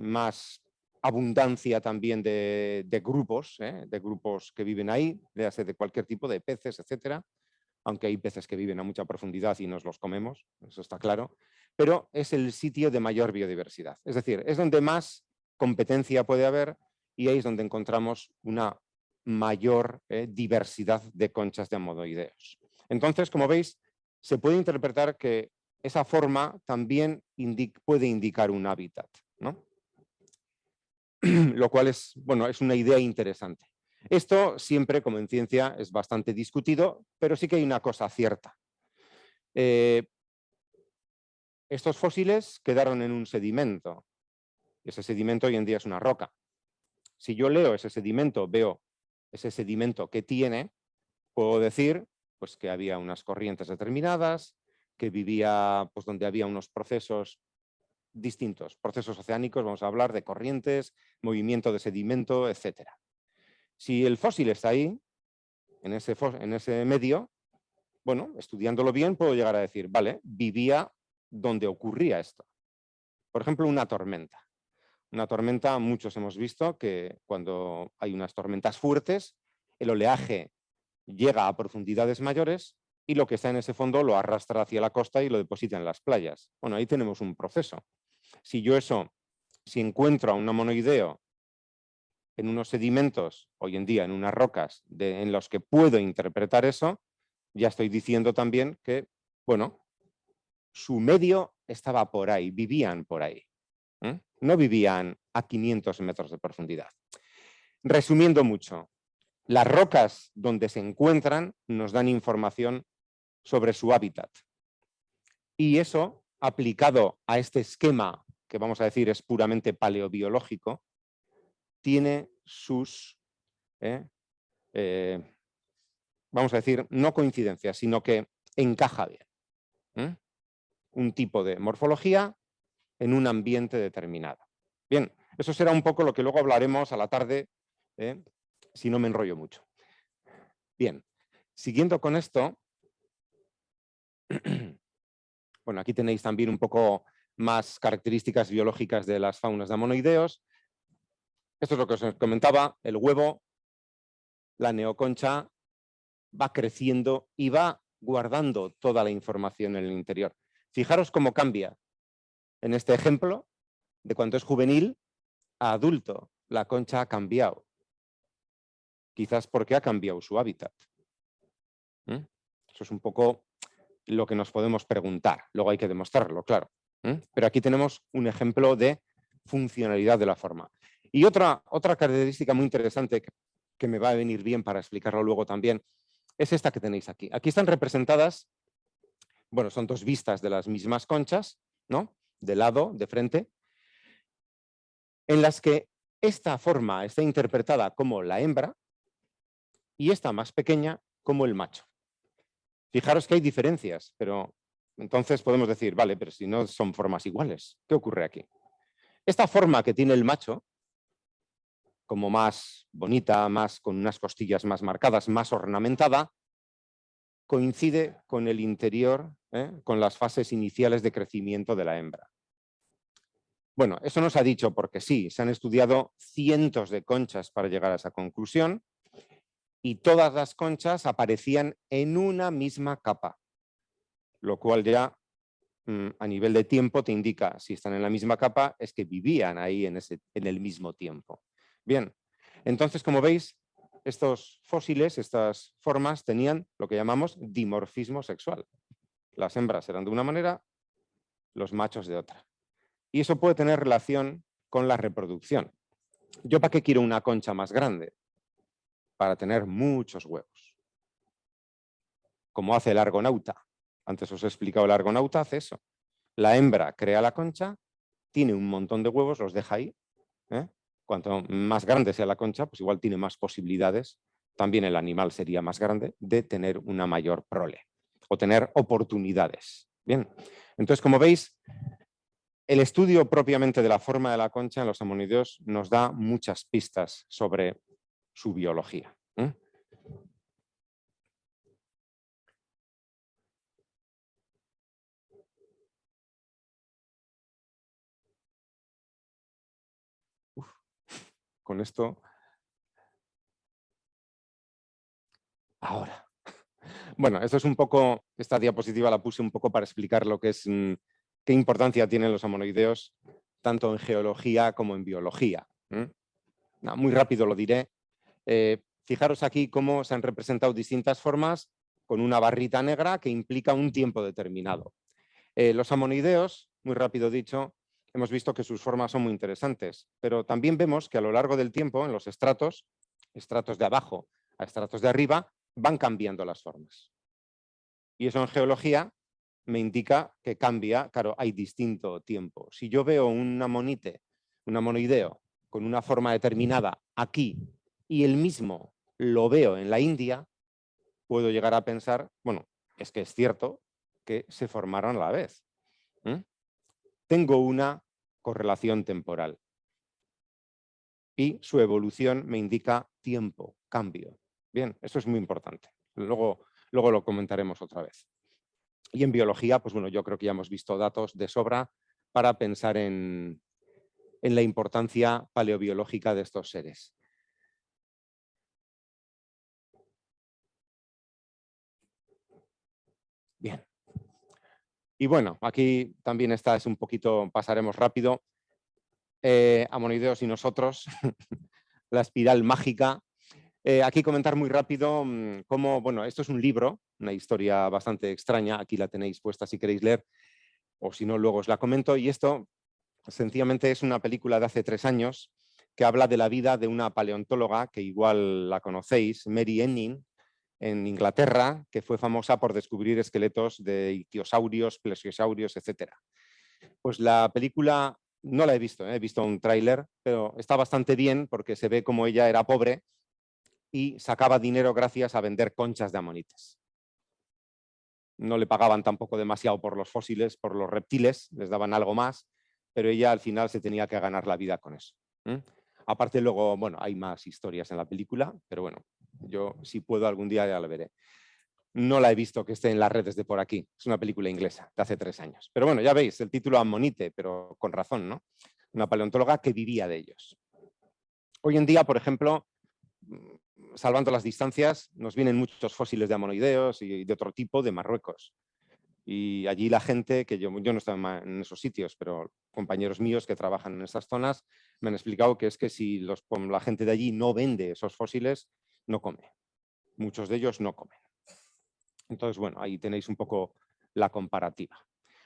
más abundancia también de grupos que viven ahí, léase de cualquier tipo de peces, etcétera, aunque hay peces que viven a mucha profundidad y nos los comemos, eso está claro, pero es el sitio de mayor biodiversidad. Es decir, es donde más competencia puede haber y ahí es donde encontramos una mayor diversidad de conchas de ammonoideos. Entonces, como veis, se puede interpretar que esa forma también puede indicar un hábitat, ¿no? Lo cual es, bueno, es una idea interesante. Esto siempre, como en ciencia, es bastante discutido, pero sí que hay una cosa cierta. Estos fósiles quedaron en un sedimento. Ese sedimento hoy en día es una roca. Si yo leo ese sedimento, veo ese sedimento que tiene, puedo decir pues, que había unas corrientes determinadas, que vivía pues, donde había unos procesos distintos, procesos oceánicos, vamos a hablar de corrientes, movimiento de sedimento, etc. Si el fósil está ahí, en ese medio, bueno, estudiándolo bien puedo llegar a decir, vale, vivía donde ocurría esto. Por ejemplo, una tormenta. Una tormenta, muchos hemos visto que cuando hay unas tormentas fuertes, el oleaje llega a profundidades mayores y lo que está en ese fondo lo arrastra hacia la costa y lo deposita en las playas. Bueno, ahí tenemos un proceso. Si encuentro a un ammonoideo en unos sedimentos, hoy en día en unas rocas en los que puedo interpretar eso, ya estoy diciendo también que, bueno, su medio estaba por ahí, vivían por ahí. No vivían a 500 metros de profundidad. Resumiendo mucho, las rocas donde se encuentran nos dan información sobre su hábitat. Y eso, aplicado a este esquema, que vamos a decir es puramente paleobiológico, tiene sus, vamos a decir, no coincidencias, sino que encaja bien. Un tipo de morfología en un ambiente determinado. Bien, eso será un poco lo que luego hablaremos a la tarde, si no me enrollo mucho. Bien, siguiendo con esto, bueno, aquí tenéis también un poco más características biológicas de las faunas de ammonoideos. Esto es lo que os comentaba, el huevo, la neoconcha, va creciendo y va guardando toda la información en el interior. Fijaros cómo cambia en este ejemplo de cuando es juvenil a adulto. La concha ha cambiado. Quizás porque ha cambiado su hábitat. Eso es un poco lo que nos podemos preguntar. Luego hay que demostrarlo, claro. Pero aquí tenemos un ejemplo de funcionalidad de la forma. Y otra característica muy interesante que me va a venir bien para explicarlo luego también, es esta que tenéis aquí. Aquí están representadas, bueno, son 2 vistas de las mismas conchas, ¿no? De lado, de frente, en las que esta forma está interpretada como la hembra y esta más pequeña como el macho. Fijaros que hay diferencias, pero Entonces podemos decir, vale, pero si no son formas iguales, ¿qué ocurre aquí? Esta forma que tiene el macho, como más bonita, más con unas costillas más marcadas, más ornamentada, coincide con el interior, con las fases iniciales de crecimiento de la hembra. Bueno, eso no se ha dicho porque sí, se han estudiado cientos de conchas para llegar a esa conclusión y todas las conchas aparecían en una misma capa, lo cual ya a nivel de tiempo te indica si están en la misma capa es que vivían ahí en el mismo tiempo. Bien, entonces como veis, estos fósiles, estas formas tenían lo que llamamos dimorfismo sexual. Las hembras eran de una manera, los machos de otra. Y eso puede tener relación con la reproducción. ¿Yo para qué quiero una concha más grande? Para tener muchos huevos. Como hace el argonauta. Antes os he explicado, el argonauta hace eso. La hembra crea la concha, tiene un montón de huevos, los deja ahí. Cuanto más grande sea la concha, pues igual tiene más posibilidades. También el animal sería más grande de tener una mayor prole o tener oportunidades. Bien, entonces como veis, el estudio propiamente de la forma de la concha en los amonideos nos da muchas pistas sobre su biología. Con esto... Ahora. Bueno, esto es un poco, esta diapositiva la puse un poco para explicar lo que es, qué importancia tienen los amonideos, tanto en geología como en biología. Muy rápido lo diré. Fijaros aquí cómo se han representado distintas formas con una barrita negra que implica un tiempo determinado. Los amonideos, muy rápido dicho, hemos visto que sus formas son muy interesantes, pero también vemos que a lo largo del tiempo, en los estratos de abajo a estratos de arriba, van cambiando las formas. Y eso en geología me indica que cambia, claro, hay distinto tiempo. Si yo veo un amoniideo con una forma determinada aquí y el mismo lo veo en la India, puedo llegar a pensar, bueno, es que es cierto que se formaron a la vez. Tengo una correlación temporal y su evolución me indica tiempo, cambio. Bien, eso es muy importante. Luego lo comentaremos otra vez. Y en biología, pues bueno, yo creo que ya hemos visto datos de sobra para pensar en la importancia paleobiológica de estos seres. Bien. Y bueno, aquí también es un poquito, pasaremos rápido. Amonideos y nosotros, la espiral mágica. Aquí comentar muy rápido cómo, bueno, esto es un libro, una historia bastante extraña, aquí la tenéis puesta si queréis leer, o si no, luego os la comento. Y esto, sencillamente, es una película de hace 3 años que habla de la vida de una paleontóloga, que igual la conocéis, Mary Enning, en Inglaterra, que fue famosa por descubrir esqueletos de ictiosaurios, plesiosaurios, etc. Pues la película no la he visto un tráiler, pero está bastante bien porque se ve como ella era pobre y sacaba dinero gracias a vender conchas de amonites. No le pagaban tampoco demasiado por los fósiles, por los reptiles, les daban algo más, pero ella al final se tenía que ganar la vida con eso. Aparte luego, bueno, hay más historias en la película, pero bueno, yo si puedo algún día ya la veré. No la he visto que esté en las redes de por aquí, es una película inglesa de hace 3 años. Pero bueno, ya veis, el título Amonite, pero con razón, ¿no? Una paleontóloga que vivía de ellos. Hoy en día, por ejemplo, salvando las distancias, nos vienen muchos fósiles de amonideos y de otro tipo de Marruecos. Y allí la gente, que yo no estaba en esos sitios, pero compañeros míos que trabajan en esas zonas me han explicado que es que si la gente de allí no vende esos fósiles, no come. Muchos de ellos no comen. Entonces, bueno, ahí tenéis un poco la comparativa.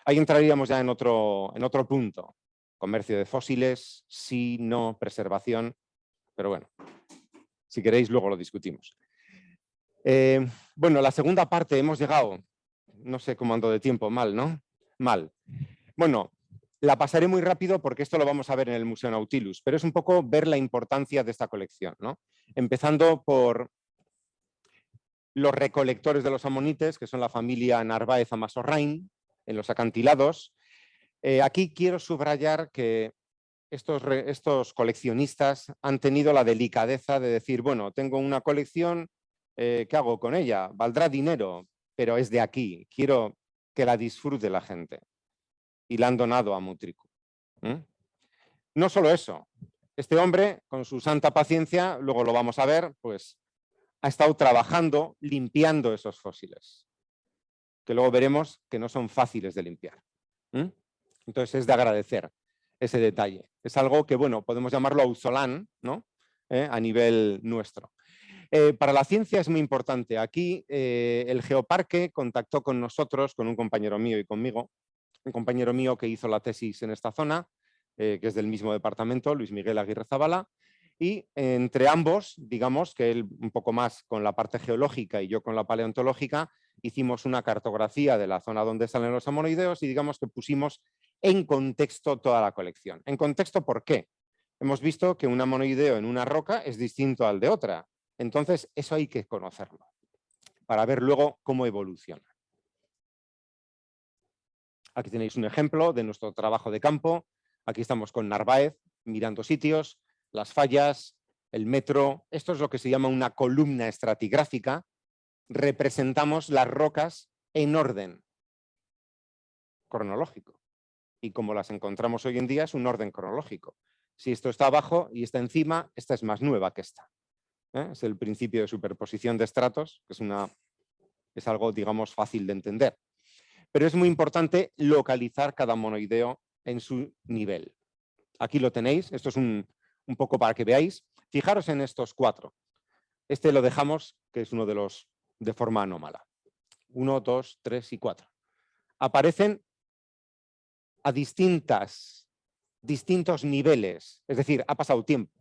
Ahí entraríamos ya en otro punto. Comercio de fósiles, sí, no, preservación, pero bueno, si queréis luego lo discutimos. Bueno, la segunda parte hemos llegado, no sé cómo ando de tiempo, mal, ¿no? Mal. Bueno, la pasaré muy rápido porque esto lo vamos a ver en el Museo Nautilus, pero es un poco ver la importancia de esta colección, ¿no? Empezando por los recolectores de los amonites, que son la familia Narváez Amasorrain, en los acantilados. Aquí quiero subrayar que estos coleccionistas han tenido la delicadeza de decir, bueno, tengo una colección, ¿qué hago con ella? Valdrá dinero, pero es de aquí, quiero que la disfrute la gente. Y la han donado a Mutriku. No solo eso, este hombre, con su santa paciencia, luego lo vamos a ver, pues ha estado trabajando, limpiando esos fósiles, que luego veremos que no son fáciles de limpiar. Entonces es de agradecer ese detalle. Es algo que, bueno, podemos llamarlo auzolán, ¿no? A nivel nuestro. Para la ciencia es muy importante. Aquí el Geoparque contactó con nosotros, con un compañero mío y conmigo, un compañero mío que hizo la tesis en esta zona, que es del mismo departamento, Luis Miguel Aguirre Zabala, y entre ambos, digamos que él un poco más con la parte geológica y yo con la paleontológica, hicimos una cartografía de la zona donde salen los ammonoideos y digamos que pusimos en contexto toda la colección. ¿En contexto por qué? Hemos visto que un ammonoideo en una roca es distinto al de otra. Entonces, eso hay que conocerlo para ver luego cómo evoluciona. Aquí tenéis un ejemplo de nuestro trabajo de campo. Aquí estamos con Narváez mirando sitios, las fallas, el metro. Esto es lo que se llama una columna estratigráfica. Representamos las rocas en orden cronológico. Y como las encontramos hoy en día es un orden cronológico. Si esto está abajo y está encima, esta es más nueva que esta. Es el principio de superposición de estratos, que es algo, digamos, fácil de entender. Pero es muy importante localizar cada monoideo en su nivel. Aquí lo tenéis, esto es un poco para que veáis. Fijaros en estos 4. Este lo dejamos, que es uno de los de forma anómala. 1, 2, 3 y 4. Aparecen a distintos niveles, es decir, ha pasado tiempo.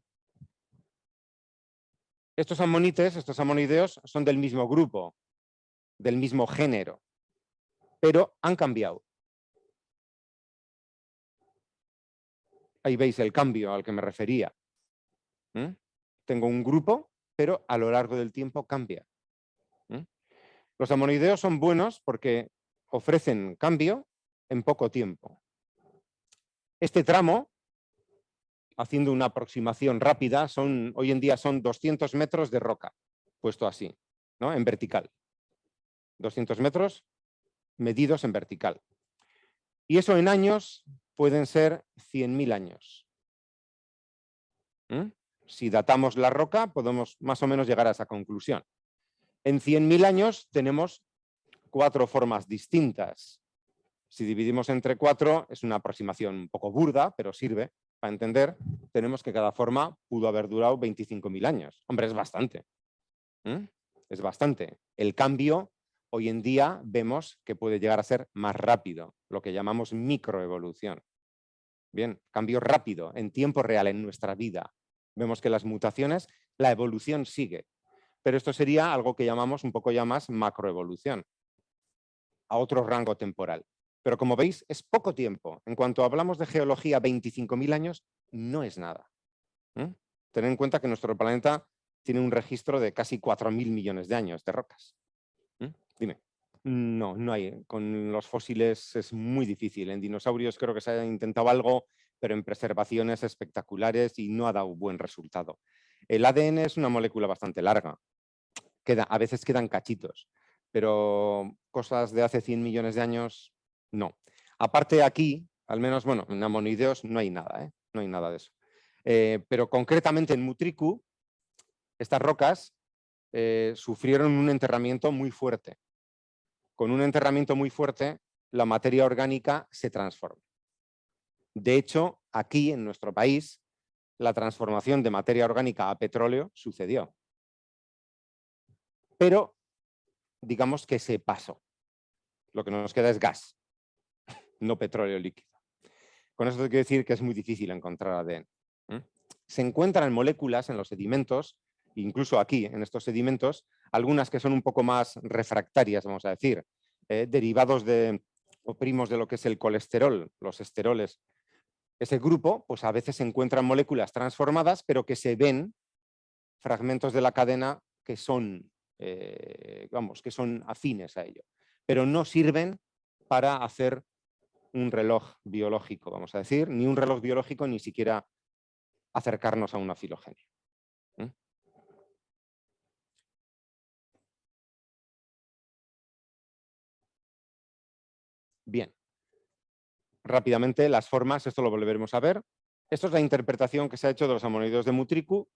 Estos ammonites, estos ammonideos, son del mismo grupo, del mismo género, pero han cambiado. Ahí veis el cambio al que me refería. Tengo un grupo, pero a lo largo del tiempo cambia. Los ammonideos son buenos porque ofrecen cambio en poco tiempo. Este tramo, haciendo una aproximación rápida, hoy en día son 200 metros de roca, puesto así, ¿no? En vertical. 200 metros medidos en vertical. Y eso en años pueden ser 100.000 años. Si datamos la roca, podemos más o menos llegar a esa conclusión. En 100.000 años tenemos 4 formas distintas. Si dividimos entre 4, es una aproximación un poco burda, pero sirve para entender. Tenemos que cada forma pudo haber durado 25.000 años. Hombre, es bastante. Es bastante. El cambio, hoy en día, vemos que puede llegar a ser más rápido, lo que llamamos microevolución. Bien, cambio rápido, en tiempo real, en nuestra vida. Vemos que las mutaciones, la evolución sigue. Pero esto sería algo que llamamos un poco ya más macroevolución, a otro rango temporal. Pero como veis, es poco tiempo. En cuanto hablamos de geología, 25.000 años no es nada. Ten en cuenta que nuestro planeta tiene un registro de casi 4.000 millones de años de rocas. Dime. No, no hay. Con los fósiles es muy difícil. En dinosaurios creo que se ha intentado algo, pero en preservaciones espectaculares y no ha dado buen resultado. El ADN es una molécula bastante larga. A veces quedan cachitos, pero cosas de hace 100 millones de años, no. Aparte aquí, al menos, bueno, en ammonoideos no hay nada, no hay nada de eso. Pero concretamente en Mutriku, estas rocas sufrieron un enterramiento muy fuerte. Con un enterramiento muy fuerte, la materia orgánica se transforma. De hecho, aquí en nuestro país, la transformación de materia orgánica a petróleo sucedió. Pero digamos que se pasó. Lo que nos queda es gas, no petróleo líquido. Con eso quiero decir que es muy difícil encontrar ADN. Se encuentran moléculas en los sedimentos, incluso aquí, en estos sedimentos, algunas que son un poco más refractarias, vamos a decir, derivados o primos de lo que es el colesterol, los esteroles. Ese grupo, pues a veces se encuentran moléculas transformadas, pero que se ven fragmentos de la cadena que son, que son afines a ello, pero no sirven para hacer un reloj biológico, vamos a decir, ni un reloj biológico ni siquiera acercarnos a una filogenia. Bien, rápidamente las formas, esto lo volveremos a ver. Esto es la interpretación que se ha hecho de los ammonoideos de Mutriku.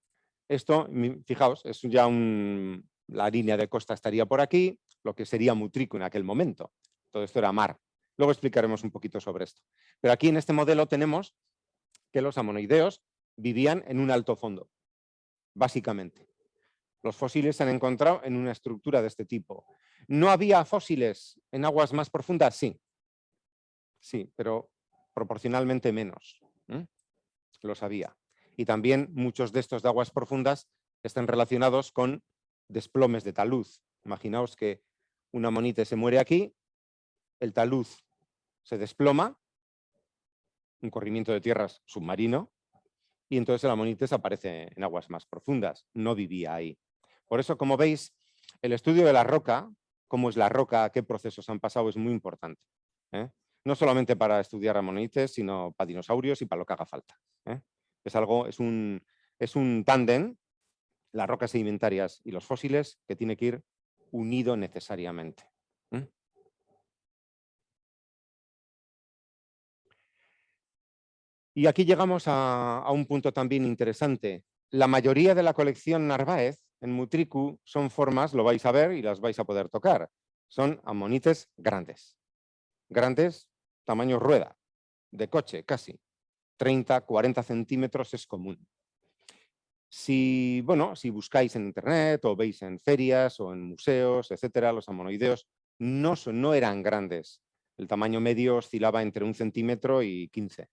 Esto, fijaos, es ya la línea de costa estaría por aquí, lo que sería Mutriku en aquel momento. Todo esto era mar. Luego explicaremos un poquito sobre esto. Pero aquí en este modelo tenemos que los ammonoideos vivían en un alto fondo, básicamente. Los fósiles se han encontrado en una estructura de este tipo. ¿No había fósiles en aguas más profundas? Sí. Sí, pero proporcionalmente menos. Los había. Y también muchos de estos de aguas profundas están relacionados con desplomes de talud. Imaginaos que una amonite se muere aquí, el talud se desploma, un corrimiento de tierras submarino, y entonces el amonite desaparece en aguas más profundas. No vivía ahí. Por eso, como veis, el estudio de la roca, cómo es la roca, qué procesos han pasado, es muy importante. No solamente para estudiar amonites, sino para dinosaurios y para lo que haga falta. Es un tándem, las rocas sedimentarias y los fósiles, que tiene que ir unido necesariamente. Y aquí llegamos a un punto también interesante. La mayoría de la colección Narváez en Mutriku son formas, lo vais a ver y las vais a poder tocar. Son amonites grandes. Grandes, tamaño rueda, de coche casi. 30, 40 centímetros es común. Si buscáis en internet o veis en ferias o en museos, etcétera, los ammonoideos no eran grandes. El tamaño medio oscilaba entre 1 centímetro y 15.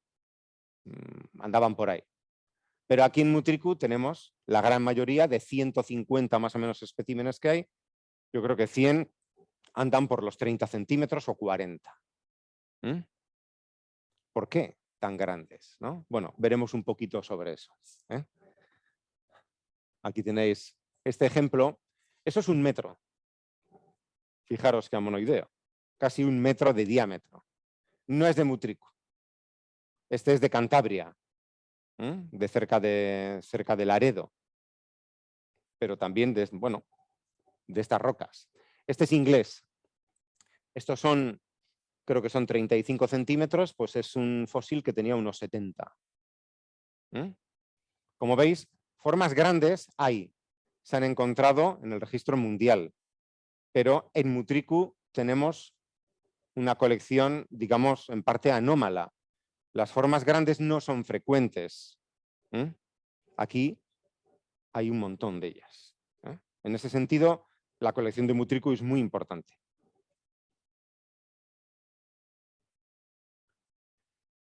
Andaban por ahí. Pero aquí en Mutriku tenemos la gran mayoría de 150 más o menos especímenes que hay. Yo creo que 100 andan por los 30 centímetros o 40. ¿Por qué tan grandes? ¿No? Bueno, veremos un poquito sobre eso. Aquí tenéis este ejemplo. Eso es 1 metro. Fijaros que ammonoideo. Casi 1 metro de diámetro. No es de Mutriku. Este es de Cantabria, de cerca de Laredo. Pero también de estas rocas. Este es inglés. Estos creo que son 35 centímetros, pues es un fósil que tenía unos 70. Como veis, formas grandes hay. Se han encontrado en el registro mundial. Pero en Mutriku tenemos una colección, digamos, en parte anómala. Las formas grandes no son frecuentes. Aquí hay un montón de ellas. En ese sentido, la colección de Mutriku es muy importante.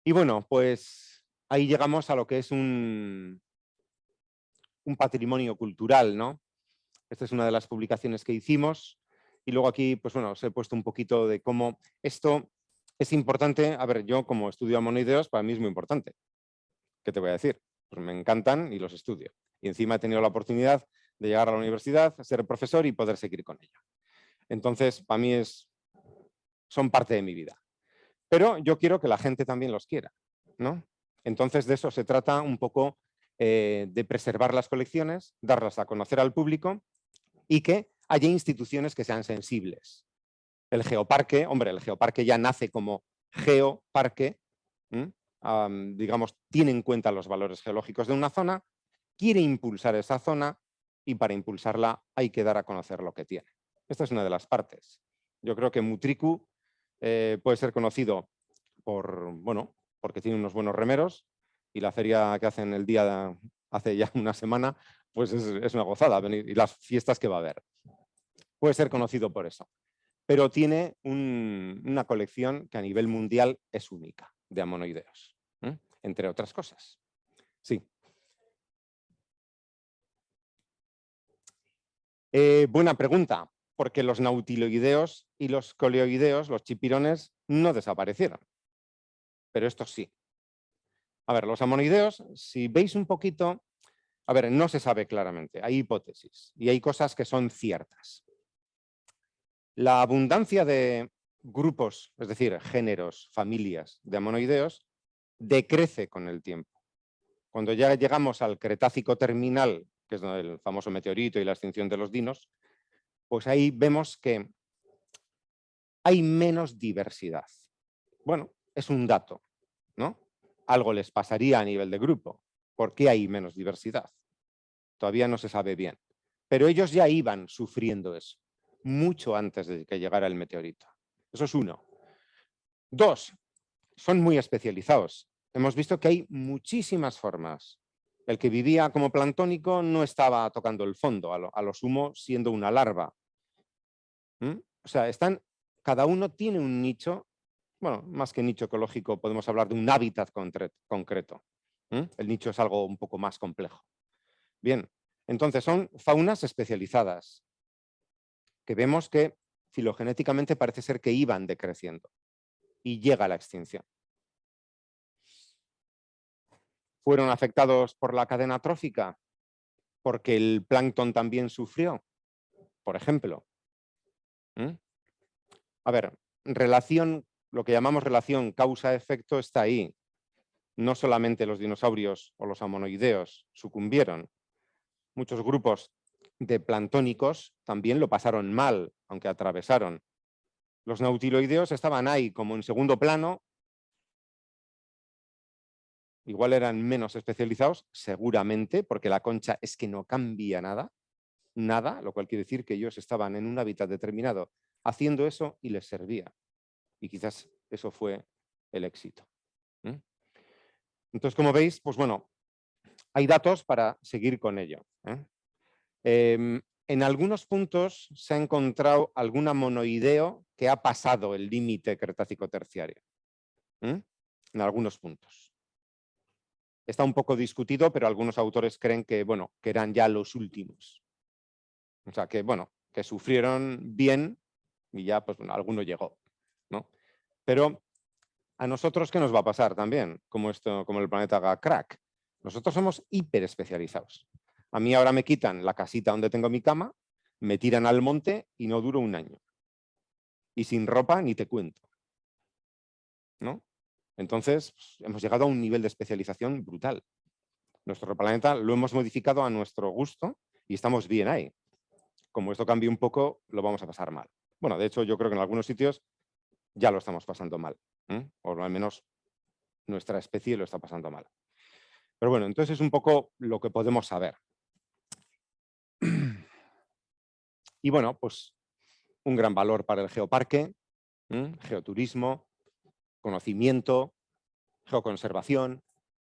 Y bueno, pues ahí llegamos a lo que es un patrimonio cultural, ¿no? Esta es una de las publicaciones que hicimos. Y luego aquí, pues bueno, os he puesto un poquito de cómo esto es importante. A ver, yo como estudio ammonoideos, para mí es muy importante. ¿Qué te voy a decir? Pues me encantan y los estudio. Y encima he tenido la oportunidad de llegar a la universidad, ser profesor y poder seguir con ella. Entonces, para mí son parte de mi vida. Pero yo quiero que la gente también los quiera, ¿no? Entonces, de eso se trata un poco, de preservar las colecciones, darlas a conocer al público y que haya instituciones que sean sensibles. El geoparque, hombre, el geoparque ya nace como geoparque, digamos, tiene en cuenta los valores geológicos de una zona, quiere impulsar esa zona y para impulsarla hay que dar a conocer lo que tiene. Esta es una de las partes. Yo creo que Mutriku puede ser conocido porque tiene unos buenos remeros y la feria que hacen el día hace ya una semana, pues es una gozada venir y las fiestas que va a haber. Puede ser conocido por eso. Pero tiene una colección que a nivel mundial es única de ammonoideos, entre otras cosas. Sí. Buena pregunta, porque los nautiloideos y los coleoideos, los chipirones, no desaparecieron. Pero estos sí. A ver, los ammonoideos, si veis un poquito, a ver, no se sabe claramente, hay hipótesis y hay cosas que son ciertas. La abundancia de grupos, es decir, géneros, familias de amonoideos, decrece con el tiempo. Cuando ya llegamos al Cretácico terminal, que es el famoso meteorito y la extinción de los dinos, pues ahí vemos que hay menos diversidad. Bueno, es un dato, ¿no? Algo les pasaría a nivel de grupo. ¿Por qué hay menos diversidad? Todavía no se sabe bien. Pero ellos ya iban sufriendo eso, mucho antes de que llegara el meteorito. Eso es uno. Dos, son muy especializados. Hemos visto que hay muchísimas formas. El que vivía como planctónico no estaba tocando el fondo, a lo sumo siendo una larva. O sea, cada uno tiene un nicho, bueno, más que nicho ecológico, podemos hablar de un hábitat concreto. El nicho es algo un poco más complejo. Bien, entonces son faunas especializadas, que vemos que filogenéticamente parece ser que iban decreciendo y llega la extinción. ¿Fueron afectados por la cadena trófica? Porque el plancton también sufrió, por ejemplo. A ver, lo que llamamos relación causa-efecto está ahí. No solamente los dinosaurios o los amonoideos sucumbieron. Muchos grupos de planctónicos también lo pasaron mal, aunque atravesaron. Los nautiloideos estaban ahí como en segundo plano. Igual eran menos especializados, seguramente, porque la concha es que no cambia nada, lo cual quiere decir que ellos estaban en un hábitat determinado haciendo eso y les servía. Y quizás eso fue el éxito. Entonces, como veis, pues bueno, hay datos para seguir con ello. En algunos puntos se ha encontrado algún amonoideo que ha pasado el límite Cretácico-Terciario. En algunos puntos. Está un poco discutido, pero algunos autores creen que, bueno, que eran ya los últimos. O sea, que, bueno, que sufrieron bien y ya, pues bueno, alguno llegó, ¿no? Pero a nosotros, ¿qué nos va a pasar también? Como el planeta haga crack. Nosotros somos hiper especializados. A mí ahora me quitan la casita donde tengo mi cama, me tiran al monte y no duro un año. Y sin ropa ni te cuento, ¿no? Entonces, pues, hemos llegado a un nivel de especialización brutal. Nuestro planeta lo hemos modificado a nuestro gusto y estamos bien ahí. Como esto cambie un poco, lo vamos a pasar mal. Bueno, de hecho, yo creo que en algunos sitios ya lo estamos pasando mal. O al menos nuestra especie lo está pasando mal. Pero bueno, entonces es un poco lo que podemos saber. Y bueno, pues un gran valor para el geoparque, geoturismo, conocimiento, geoconservación,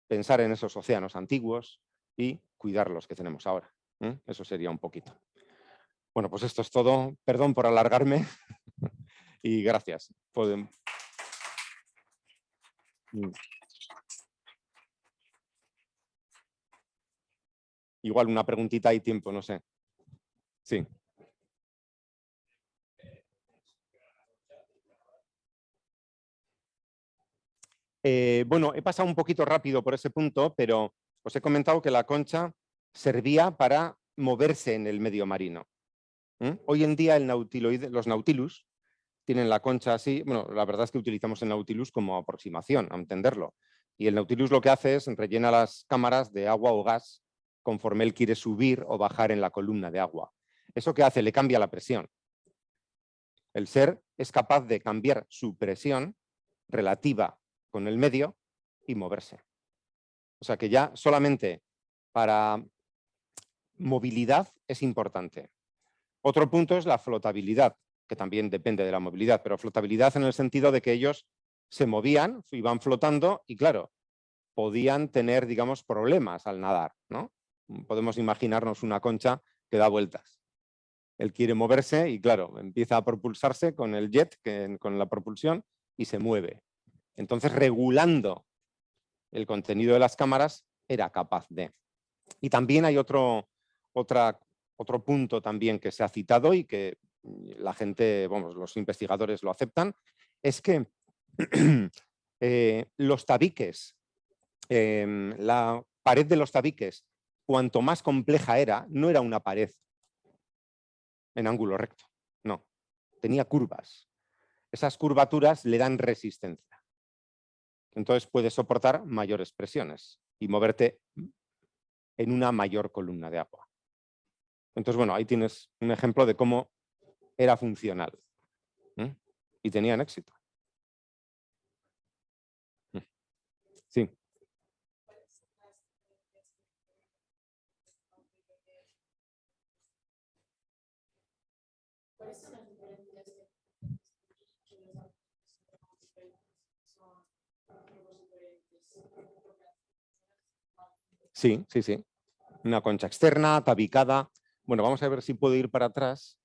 pensar en esos océanos antiguos y cuidar los que tenemos ahora. Eso sería un poquito. Bueno, pues esto es todo. Perdón por alargarme y gracias. Igual una preguntita y tiempo, no sé. Sí. Bueno, he pasado un poquito rápido por ese punto, pero os he comentado que la concha servía para moverse en el medio marino. Hoy en día los nautilus tienen la concha así. Bueno, la verdad es que utilizamos el nautilus como aproximación, a entenderlo. Y el nautilus lo que hace es rellena las cámaras de agua o gas conforme él quiere subir o bajar en la columna de agua. ¿Eso qué hace? Le cambia la presión. El ser es capaz de cambiar su presión relativa con el medio y moverse. O sea que ya solamente para movilidad es importante. Otro punto es la flotabilidad, que también depende de la movilidad, pero flotabilidad en el sentido de que ellos se movían, iban flotando y claro, podían tener, digamos, problemas al nadar, ¿no? Podemos imaginarnos una concha que da vueltas. Él quiere moverse y claro, empieza a propulsarse con el jet, con la propulsión, y se mueve. Entonces, regulando el contenido de las cámaras, era capaz de. Y también hay otro punto también que se ha citado y que la gente, vamos, los investigadores lo aceptan, es que los tabiques, la pared de los tabiques, cuanto más compleja era, no era una pared en ángulo recto, no, tenía curvas. esas curvaturas le dan resistencia. Entonces puedes soportar mayores presiones y moverte en una mayor columna de agua. Entonces, bueno, ahí tienes un ejemplo de cómo era funcional. Y tenían éxito. Sí. Sí, sí, sí. Una concha externa, tabicada. Bueno, vamos a ver si puedo ir para atrás.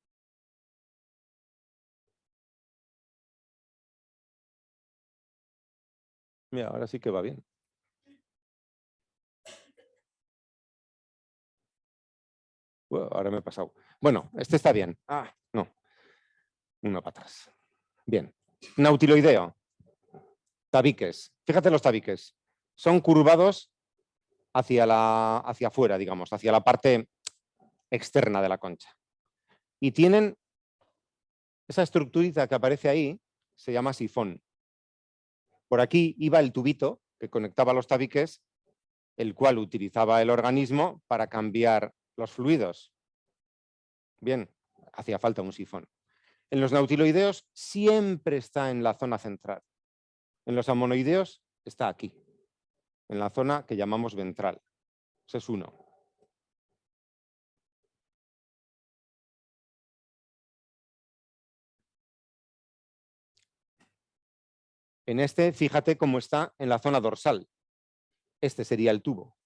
Mira, ahora sí que va bien. Ahora me he pasado. Bueno, este está bien. Ah, no. Uno para atrás. Bien. Nautiloideo. Tabiques. Fíjate los tabiques. Son curvados hacia afuera, digamos, hacia la parte externa de la concha. Y tienen esa estructurita que aparece ahí, se llama sifón. Por aquí iba el tubito que conectaba los tabiques, el cual utilizaba el organismo para cambiar los fluidos. Bien, hacía falta un sifón. En los nautiloideos siempre está en la zona central. En los amonoideos está aquí, en la zona que llamamos ventral. Ese es uno. En este, fíjate cómo está en la zona dorsal. Este sería el tubo.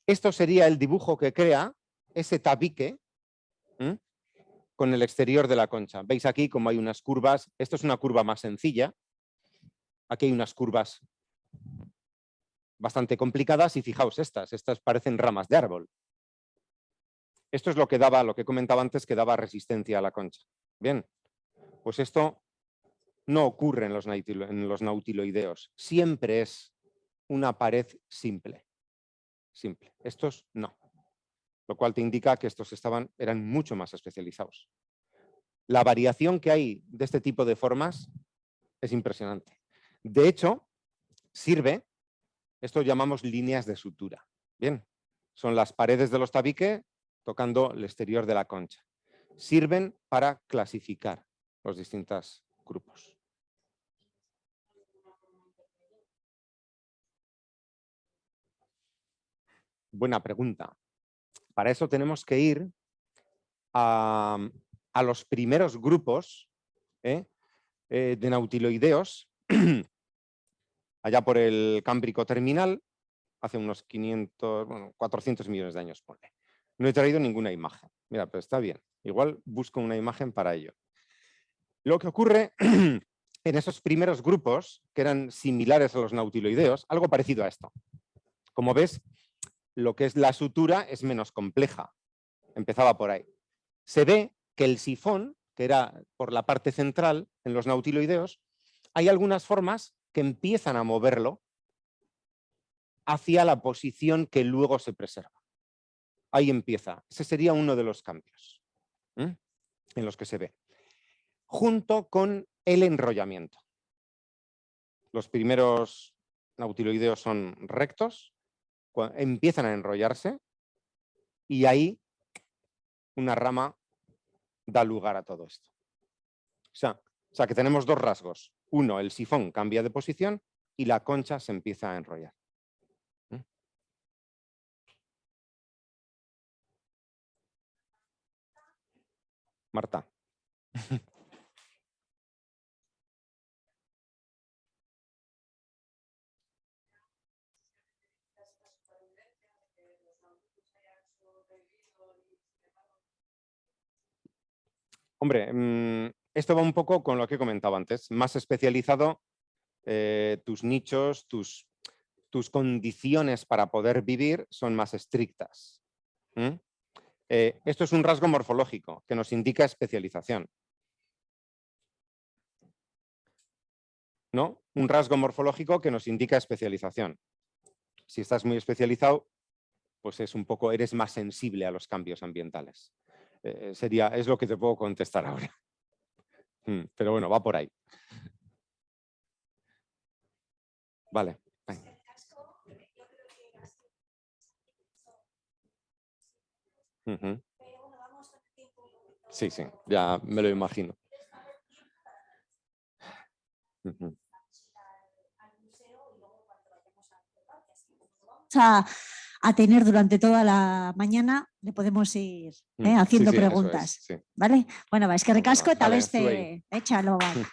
Esto sería el dibujo que crea ese tabique con el exterior de la concha. Veis aquí como hay unas curvas. Esto es una curva más sencilla. Aquí hay unas curvas bastante complicadas y fijaos estas parecen ramas de árbol. Esto es lo que daba, lo que comentaba antes, que daba resistencia a la concha. Bien, pues esto no ocurre en los nautiloideos. Siempre es una pared simple. Simple. Estos no. Lo cual te indica que estos eran mucho más especializados. La variación que hay de este tipo de formas es impresionante. De hecho, sirve, esto llamamos líneas de sutura. Bien, son las paredes de los tabiques tocando el exterior de la concha. Sirven para clasificar los distintos grupos. Buena pregunta. Para eso tenemos que ir a los primeros grupos de nautiloideos, allá por el Cámbrico terminal, hace unos 400 millones de años, ponle. No he traído ninguna imagen. Mira, pero está bien. Igual busco una imagen para ello. Lo que ocurre en esos primeros grupos, que eran similares a los nautiloideos, algo parecido a esto. Como ves, lo que es la sutura es menos compleja. Empezaba por ahí. Se ve que el sifón, que era por la parte central en los nautiloideos, hay algunas formas que empiezan a moverlo hacia la posición que luego se preserva. Ahí empieza. Ese sería uno de los cambios en los que se ve. Junto con el enrollamiento. Los primeros nautiloideos son rectos, empiezan a enrollarse y ahí una rama da lugar a todo esto. O sea que tenemos dos rasgos. Uno, el sifón cambia de posición y la concha se empieza a enrollar. Marta. Hombre, esto va un poco con lo que comentaba antes. Más especializado, tus nichos, tus condiciones para poder vivir son más estrictas. Esto es un rasgo morfológico que nos indica especialización. ¿No? un rasgo morfológico que nos indica especialización. Si estás muy especializado, pues eres más sensible a los cambios ambientales. Es lo que te puedo contestar ahora. Pero bueno, va por ahí. Vale. Sí, sí, ya me lo imagino. A tener durante toda la mañana, le podemos ir haciendo Sí, sí, preguntas. eso es, sí. ¿Vale? Bueno, es que recasco, tal Vale, vez zuei. échalo. Vale.